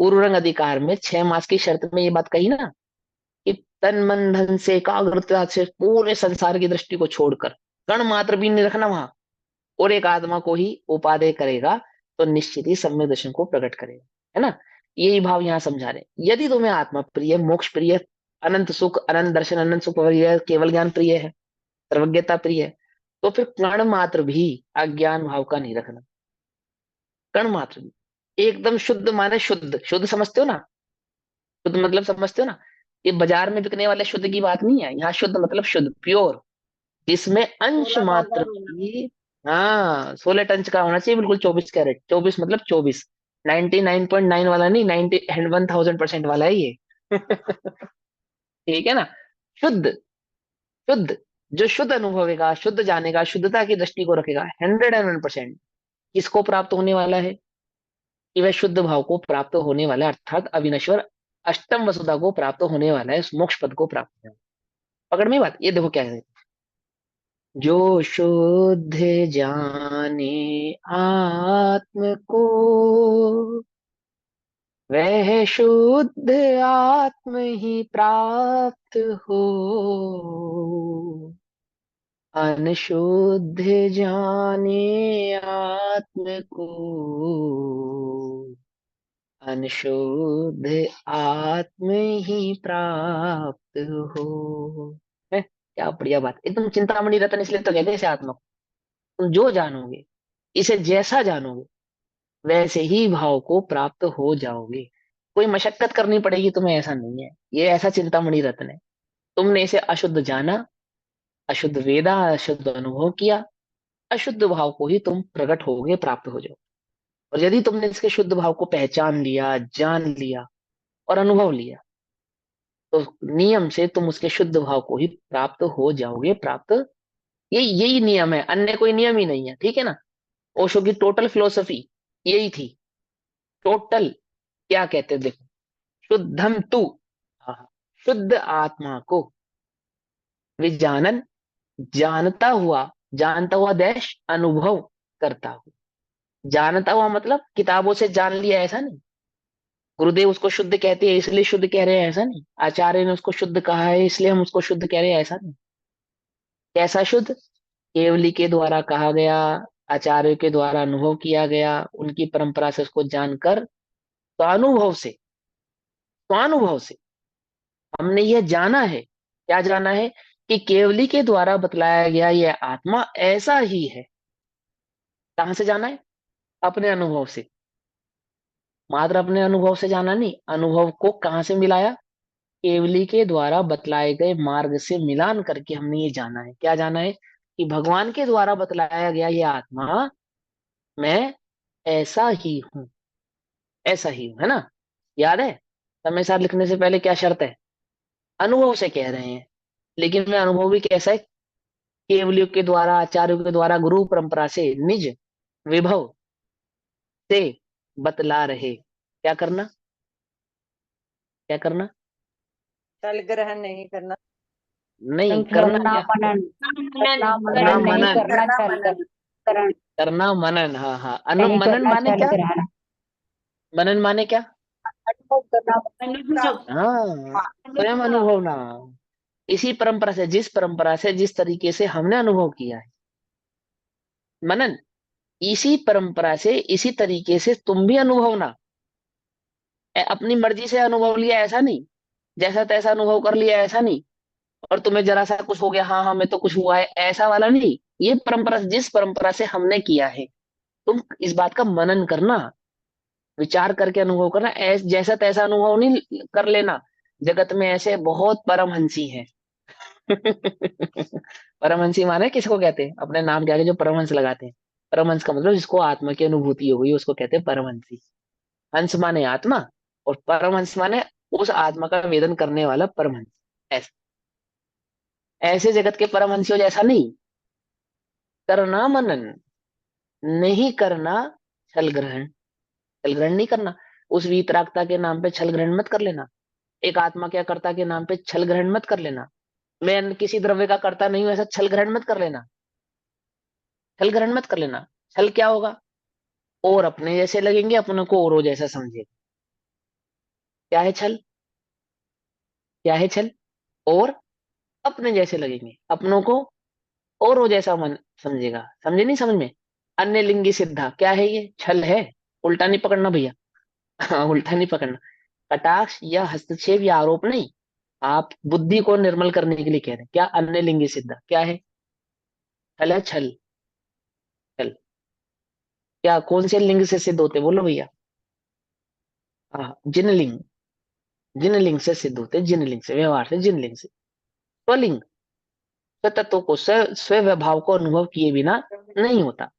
पूर्व रंग अधिकार में 6 मास की शर्त में ये बात कही ना, कि तन मन धन से एकाग्रता से पूरे संसार की दृष्टि को छोड़कर कण मात्र भी नहीं रखना वहां, और एक आत्मा को ही उपादेय करेगा, तो निश्चित ही सम्यक दर्शन को प्रकट करेगा। है ना? यही भाव यहाँ समझा रहे हैं। यदि तुम्हें आत्मा प्रिय, मोक्ष प्रिय, अनंत सुख, अनंत दर्शन, अनंत सुख प्रिय, केवल ज्ञान प्रिय है, सर्वज्ञता प्रिय है, तो फिर कण मात्र भी अज्ञान भाव का नहीं रखना। कण मात्र भी एकदम शुद्ध, माने शुद्ध, शुद्ध समझते हो ना? शुद्ध मतलब समझते हो ना? ये बाजार में बिकने वाले शुद्ध की बात नहीं है, यहाँ शुद्ध मतलब शुद्ध, प्योर, जिसमें अंश 16 का मात्र होना। भी। हाँ, 16 टन का होना चाहिए, बिल्कुल 24 कैरेट, 24 मतलब 24, 99.9 वाला नहीं, 91,000% वाला है ये। ठीक है ना? शुद्ध, शुद्ध, जो शुद्ध अनुभवेगा, शुद्ध जानेगा, शुद्धता की दृष्टि को रखेगा, 101%, किसको प्राप्त होने वाला है? कि वह शुद्ध भाव को प्राप्त होने वाला है, अर्थात अविनश्वर अष्टम वसुधा को प्राप्त होने वाला है, उस मोक्ष पद को प्राप्त होने वाला है। पकड़ में बात? ये देखो क्या है। जो शुद्ध जाने आत्म को, वह शुद्ध आत्म ही प्राप्त हो। अनशुद्ध जाने आत्म को, अनशुद्ध आत्म ही प्राप्त हो। है? क्या बढ़िया बात! एकदम चिंतामणि रतन इसलिए तो कहते हैं इसे आत्मा को। तुम जो जानोगे, इसे जैसा जानोगे, वैसे ही भाव को प्राप्त हो जाओगे। कोई मशक्कत करनी पड़ेगी तुम्हें, ऐसा नहीं है। ये ऐसा चिंतामणि रत्न है। तुमने इसे अशुद्ध जाना, अशुद्ध वेदा, अशुद्ध अनुभव किया, अशुद्ध भाव को ही तुम प्रकट होगे, प्राप्त हो जाओ। और यदि तुमने इसके शुद्ध भाव को पहचान लिया, जान लिया और अनुभव लिया, तो नियम से तुम उसके शुद्ध भाव को ही प्राप्त हो जाओगे, प्राप्त। यही यही नियम है, अन्य कोई नियम ही नहीं है। ठीक है ना? ओशो की टोटल फिलोसफी यही थी। टोटल, क्या कहते हैं देखो, शुद्धम तू, हाँ, शुद्ध आत्मा को विजानन, जानता हुआ देश अनुभव करता हूँ। जानता हुआ मतलब किताबों से जान लिया, ऐसा नहीं। गुरुदेव उसको शुद्ध कहते हैं इसलिए शुद्ध कह रहे हैं, ऐसा नहीं। आचार्य ने उसको शुद्ध कहा है इसलिए हम उसको शुद्ध कह रहे हैं, ऐसा नहीं। कैसा शुद्ध? केवली के द्वारा कहा गया, आचार्य के द्वारा अनुभव किया गया, उनकी परंपरा से उसको जानकर, स्वानुभव से, स्वानुभव से हमने यह जाना है। क्या जाना है? कि केवली के द्वारा बतलाया गया यह आत्मा ऐसा ही है। कहां से जाना है? अपने अनुभव से। मात्र अपने अनुभव से जाना नहीं, अनुभव को कहां से मिलाया? केवली के द्वारा बतलाए गए मार्ग से मिलान करके हमने ये जाना है। क्या जाना है? कि भगवान के द्वारा बतलाया गया ये आत्मा, मैं ऐसा ही हूं, ऐसा ही हूं। है ना? याद है? समय साथ लिखने से पहले क्या शर्त है? अनुभव से कह रहे हैं, लेकिन मैं अनुभव भी कैसा है? केवलियों के द्वारा, आचार्यों के द्वारा, गुरु परंपरा से, निज विभव से बतला रहे। क्या करना? क्या करना? छल ग्रहण नहीं करना। नहीं करना करना क्या? मनन, मनन करना करना मनन नहीं मनन, करना करना छल मनन। करण, करना मनन, हाँ हाँ, नहीं मनन करना माने छल क्या? ग्रहण, मनन माने क्या? अनुभव करना। अनुभव। हाँ, स्वयं अनुभव ना। इसी परंपरा से, जिस परंपरा से, जिस तरीके से हमने अनुभव किया है, मनन, इसी परंपरा से, इसी तरीके से तुम भी अनुभव ना। अपनी मर्जी से अनुभव लिया, ऐसा नहीं। जैसा तैसा अनुभव कर लिया, ऐसा नहीं। और तुम्हें जरा सा कुछ हो गया, हाँ हाँ मैं तो कुछ हुआ है, ऐसा वाला नहीं। ये परंपरा, जिस परंपरा से हमने किया है, तुम इस बात का मनन करना, विचार करके अनुभव करना। जैसा तैसा अनुभव नहीं कर लेना। जगत में ऐसे बहुत परमहंसी हैं। परमहंसी माने किसको कहते हैं? अपने नाम के आगे जो परमहंस लगाते हैं। परमहंस का मतलब जिसको आत्मा की अनुभूति हो गई उसको कहते हैं परमहंसी। हंस माने आत्मा, और परमहंस माने उस आत्मा का वेदन करने वाला परमहंस। ऐसे ऐसे जगत के परमहंसियों जैसा नहीं करना मनन, नहीं करना छल ग्रहण। छल ग्रहण नहीं करना। उस वीतरागता के नाम पे छल ग्रहण मत कर लेना। एक आत्मा के कर्ता के नाम पे छल ग्रहण मत कर लेना। मैं किसी द्रव्य का कर्ता नहीं हूं, ऐसा छल ग्रहण मत कर लेना। छल ग्रहण मत कर लेना। छल क्या होगा? और अपने जैसे लगेंगे, अपनों को औरों जैसा समझेगा। क्या है छल? क्या है छल? और अपने जैसे लगेंगे, अपनों को औरों जैसा मन समझेगा। समझे नहीं? समझ में? अन्य लिंगी सिद्धा क्या है? ये छल है। उल्टा नहीं पकड़ना भैया। हाँ, उल्टा नहीं पकड़ना। कटाक्ष या हस्तक्षेप या आरोप नहीं। आप बुद्धि को निर्मल करने के लिए कह रहे हैं। क्या अन्य लिंगी सिद्धा क्या है? छल है, छल। छल क्या कौन से लिंग से सिद्ध होते? बोलो भैया। हाँ, जिनलिंग। जिनलिंग से सिद्ध होते, जिनलिंग से, व्यवहार से, जिनलिंग से। स्वलिंग स्वतत्व को, स्व भाव को अनुभव किए बिना नहीं होता।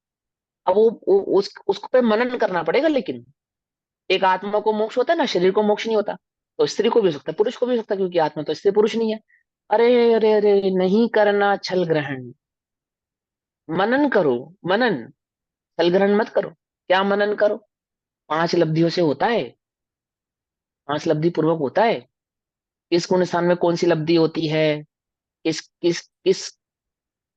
अब उसको पे मनन करना पड़ेगा। लेकिन एक आत्मा को मोक्ष होता है ना, शरीर को मोक्ष नहीं होता। तो स्त्री को भी हो सकता है, पुरुष को भी हो सकता है, क्योंकि आत्मा तो स्त्री पुरुष नहीं है। अरे अरे अरे, नहीं करना छल ग्रहण। मनन करो। मनन। छल ग्रहण मत करो। क्या मनन करो? पांच लब्धियों से होता है। पांच लब्धि पूर्वक होता है। किस गुण स्थान में कौन सी लब्धि होती है? किस किस किस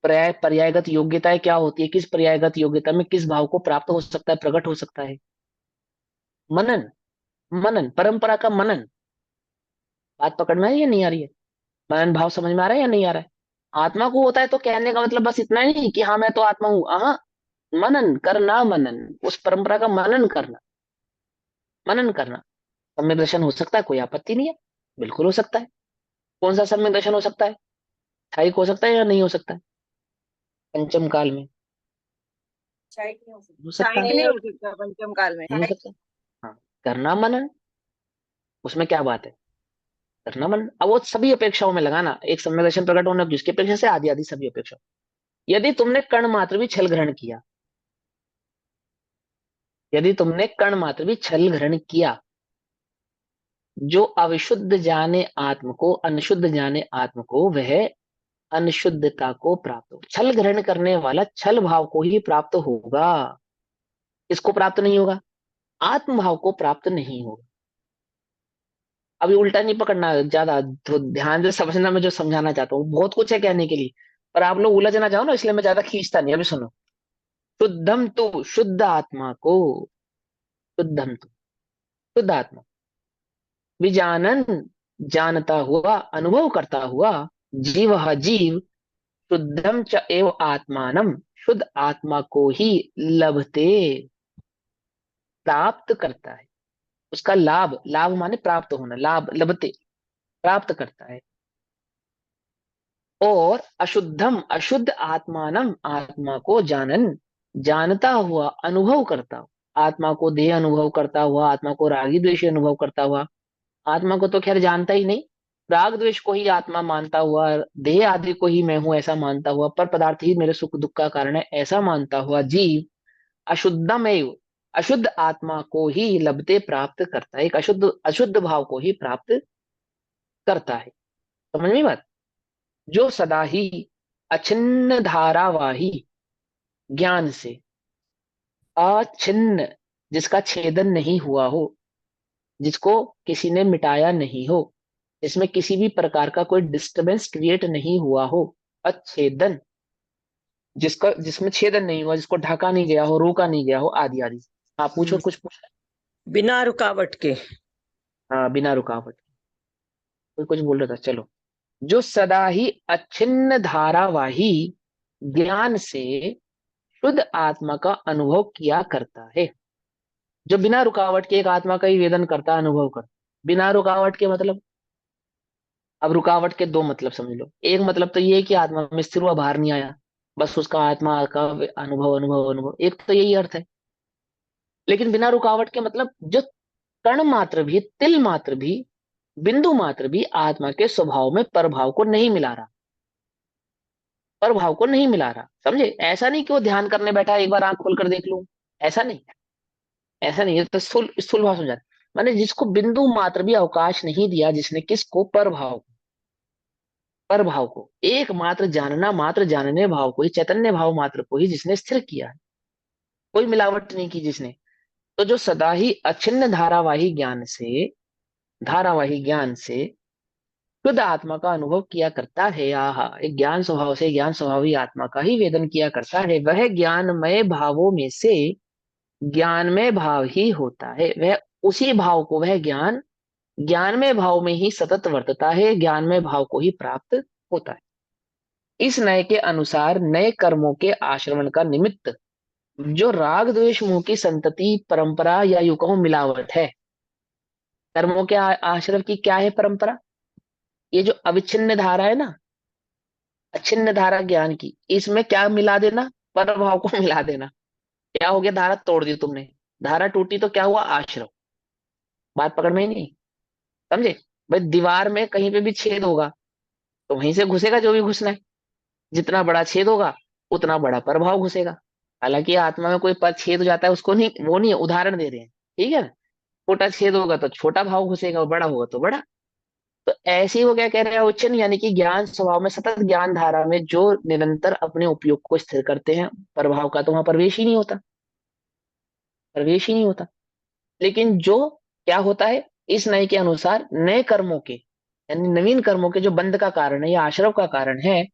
पर्यायगत योग्यताएं क्या होती है? किस पर्यायगत योग्यता में किस भाव को प्राप्त हो सकता है, प्रकट हो सकता है? मनन। मनन, परंपरा का मनन। बात पकड़ में आ रही है, नहीं आ रही है? मनन भाव समझ में आ रहा है या नहीं आ रहा है? आत्मा को होता है तो कहने का मतलब बस इतना ही नहीं कि हाँ मैं तो आत्मा हूं। हाँ, मनन करना, मनन, उस परंपरा का मनन करना। मनन करना। सम्यक दर्शन हो सकता है, कोई आपत्ति नहीं है। बिल्कुल हो सकता है। कौन सा सम्यक दर्शन हो सकता है? स्थायिक हो सकता है या नहीं हो सकता है? पंचम काल में शायद नहीं हो हो सकता, सकता शायद है, नहीं हो सकता पंचम काल में। नहीं हो सकता। हाँ, करना मनन, उसमें क्या बात है? करना मनन। अब वो सभी अपेक्षाओं में लगाना, एक सम्यक दर्शन प्रकट होने की उसकी अपेक्षा से आदि आदि सभी अपेक्षा। यदि तुमने कण मात्र भी छल ग्रहण किया, यदि तुमने कण मात्र भी छल ग्रहण किया, जो अविशुद्ध जाने आत्म को, अनशुद्ध जाने आत्म को, वह अनशुद्धता को प्राप्त हो। छल ग्रहण करने वाला छल भाव को ही प्राप्त होगा। इसको प्राप्त नहीं होगा? आत्म भाव को प्राप्त नहीं होगा। अभी उल्टा नहीं पकड़ना ज्यादा, तो ध्यान से समझना। मैं जो समझाना चाहता हूँ बहुत कुछ है कहने के लिए, पर आप लोग उलझ ना जाओ ना, इसलिए मैं ज्यादा खींचता नहीं। अभी सुनो। शुद्धम तु, शुद्ध आत्मा को, शुद्धम तु, शुद्ध आत्मा, विजानन, जानता हुआ, अनुभव करता हुआ, जीव जीव, शुद्धम च एव आत्मानम, शुद्ध आत्मा को ही लभते, प्राप्त करता है। उसका लाभ, लाभ माने प्राप्त होना, लाभ, लभते, प्राप्त करता है। और अशुद्धम, अशुद्ध आत्मानम, आत्मा को जानन, जानता हुआ, अनुभव करता हुआ, आत्मा को देह अनुभव करता हुआ, आत्मा को रागी द्वेषी अनुभव करता हुआ। आत्मा को तो खैर जानता ही नहीं, राग द्वेष को ही आत्मा मानता हुआ, देह आदि को ही मैं हूं ऐसा मानता हुआ, पर पदार्थ ही मेरे सुख दुख का कारण है ऐसा मानता हुआ जीव, अशुद्धम एव, अशुद्ध आत्मा को ही लभते, प्राप्त करता है। एक अशुद्ध, अशुद्ध भाव को ही प्राप्त करता है। समझ में बात? जो सदा ही अछिन्न धारावाही ज्ञान से, अछिन्न, जिसका छेदन नहीं हुआ हो, जिसको किसी ने मिटाया नहीं हो, जिसमें किसी भी प्रकार का कोई डिस्टरबेंस क्रिएट नहीं हुआ हो, अच्छेदन, जिसका, जिसमें छेदन नहीं हुआ, जिसको ढका नहीं गया हो, रोका नहीं गया हो, आदि आदि। आप पूछो, कुछ पूछ। बिना रुकावट के। हाँ, बिना रुकावट। कोई कुछ बोल रहा था, चलो। जो सदा ही अछिन्न धारावाही ज्ञान से शुद्ध आत्मा का अनुभव किया करता है, जो बिना रुकावट के एक आत्मा का ही वेदन करता, अनुभव करता। बिना रुकावट के मतलब, अब रुकावट के दो मतलब समझ लो। एक मतलब तो ये है कि आत्मा में स्थिर हुआ, बाहर नहीं आया। बस उसका आत्मा का अनुभव अनुभव अनुभव, एक तो यही अर्थ है। लेकिन बिना रुकावट के मतलब जो कण मात्र भी, तिल मात्र भी, बिंदु मात्र भी आत्मा के स्वभाव में प्रभाव को नहीं मिला रहा, प्रभाव को नहीं मिला रहा। समझे? ऐसा नहीं कि वो ध्यान करने बैठा एक बार आंख खोलकर देख लूं, ऐसा नहीं। ऐसा नहीं, ये तो स्थूल स्थूल भाव समझा। मैंने जिसको बिंदु मात्र भी अवकाश नहीं दिया, जिसने किसको, प्रभाव को, प्रभाव को एकमात्र जानना मात्र जानने भाव को ही, चैतन्य भाव मात्र को ही जिसने स्थिर किया है, कोई मिलावट नहीं की जिसने, तो जो सदा ही अछिन्न धारावाही ज्ञान से, धारावाही ज्ञान से शुद्ध आत्मा का अनुभव किया करता है, आहा, एक ज्ञान स्वभाव से, ज्ञान स्वभावी आत्मा का ही वेदन किया करता है, वह ज्ञानमय भावों में से ज्ञानमय भाव ही होता है। वह उसी भाव को, वह ज्ञान ज्ञानमय भाव में ही सतत वर्तता है, ज्ञानमय भाव को ही प्राप्त होता है। इस नए के अनुसार नए कर्मों के आश्रवण का निमित्त जो राग द्वेष मोह की संतति परंपरा या यूं कहूं मिलावट है, कर्मों के आश्रव की क्या है परंपरा? ये जो अविच्छिन्न धारा है ना, अछिन्न धारा ज्ञान की, इसमें क्या मिला देना? प्रभाव को मिला देना। क्या हो गया? धारा तोड़ दी तुमने, धारा टूटी तो क्या हुआ? आश्रव। बात पकड़ में ही नहीं। समझे? भाई दीवार में कहीं पे भी छेद होगा तो वहीं से घुसेगा जो भी घुसना है, जितना बड़ा छेद होगा उतना बड़ा प्रभाव घुसेगा। हालांकि आत्मा में कोई पर छेद हो जाता है उसको नहीं, वो नहीं है, उदाहरण दे रहे हैं, ठीक है ना? छोटा छेद होगा तो छोटा भाव घुसेगा, और बड़ा होगा तो बड़ा। तो ऐसे ही वो क्या कह रहे हैं, उच्चन यानी कि ज्ञान स्वभाव में, सतत ज्ञान धारा में जो निरंतर अपने उपयोग को स्थिर करते हैं, प्रभाव का तो वहां प्रवेश ही नहीं होता, प्रवेश ही नहीं होता। लेकिन जो क्या होता है, इस नए के अनुसार नए कर्मों के, यानी नवीन कर्मों के जो बंध का कारण है या आश्रव का कारण है,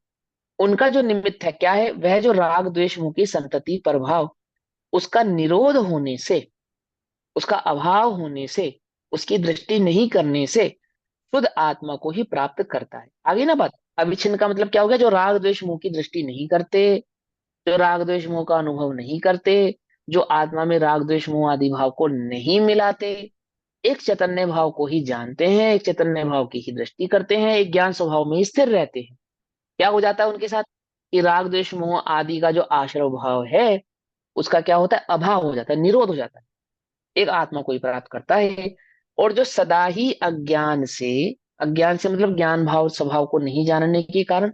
उनका जो निमित्त है क्या है? वह जो राग द्वेष मोह की संतति प्रभाव, उसका निरोध होने से, उसका अभाव होने से, उसकी दृष्टि नहीं करने से शुद्ध आत्मा को ही प्राप्त करता है। आगे ना बात। अविच्छिन्न का मतलब क्या हो गया? जो राग द्वेष मोह की दृष्टि नहीं करते, जो राग द्वेष मोह का अनुभव नहीं करते, जो आत्मा में राग द्वेष मोह आदि भाव को नहीं मिलाते, एक चैतन्य भाव को ही जानते हैं, एक चैतन्य भाव की ही दृष्टि करते हैं, एक ज्ञान स्वभाव में ही स्थिर रहते हैं। क्या हो जाता है उनके साथ कि राग द्वेष मोह आदि का जो आश्रव भाव है उसका क्या होता है? अभाव हो जाता है, निरोध हो जाता है, एक आत्मा को ही प्राप्त करता है। और जो सदा ही अज्ञान से, अज्ञान से मतलब ज्ञान भाव स्वभाव को नहीं जानने के कारण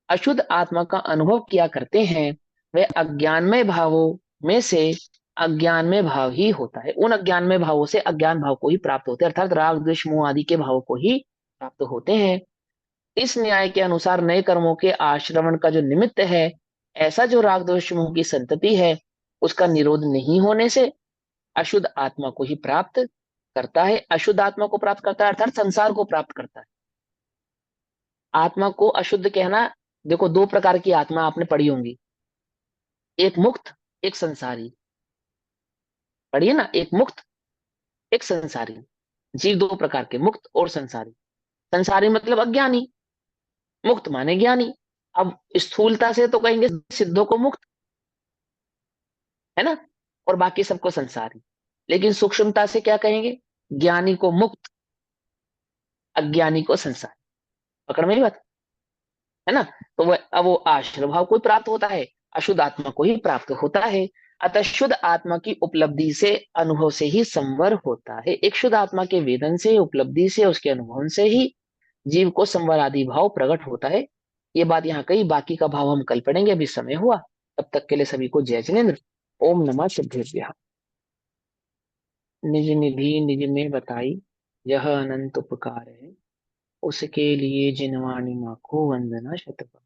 अशुद्ध आत्मा का अनुभव किया करते हैं, वह अज्ञानमय भावों में से अज्ञानमय भाव ही होता है। उन अज्ञानमय भावों से अज्ञान भाव को ही प्राप्त होते हैं, अर्थात राग द्वेष मोह आदि के भावों को ही प्राप्त होते हैं। इस न्याय के अनुसार नए कर्मों के आश्रवण का जो निमित्त है, ऐसा जो राग द्वेष मोह की संतति है, उसका निरोध नहीं होने से अशुद्ध आत्मा को ही प्राप्त करता है। अशुद्ध आत्मा को प्राप्त करता है अर्थात संसार को प्राप्त करता है। आत्मा को अशुद्ध कहना, देखो दो प्रकार की आत्मा आपने पढ़ी होंगी, एक मुक्त, एक संसारी। पढ़िए ना, एक मुक्त, एक संसारी। जीव दो प्रकार के, मुक्त और संसारी। संसारी मतलब अज्ञानी, मुक्त माने ज्ञानी। अब स्थूलता से तो कहेंगे सिद्धों को मुक्त, है ना, और बाकी सबको संसारी। लेकिन सूक्ष्मता से क्या कहेंगे? ज्ञानी को मुक्त, अज्ञानी को संसारी। पकड़ मेरी बात, है ना? तो वह अब वो आश्रय भाव को ही प्राप्त होता है, अशुद्ध आत्मा को ही प्राप्त होता है। अतः शुद्ध आत्मा की उपलब्धि से, अनुभव से ही संवर होता है। एक शुद्ध आत्मा के वेदन से, उपलब्धि से, उसके अनुभव से ही जीव को संवर आदि भाव प्रकट होता है। ये बात यहाँ कही, बाकी का भाव हम कल पढ़ेंगे, अभी समय हुआ। तब तक के लिए सभी को जय जिनेन्द्र। ओम नमः सिद्धेभ्यः। निज निधि निज में बताई, यह अनंत उपकार है, उसके लिए जिनवाणी माखो वंदना शतबार।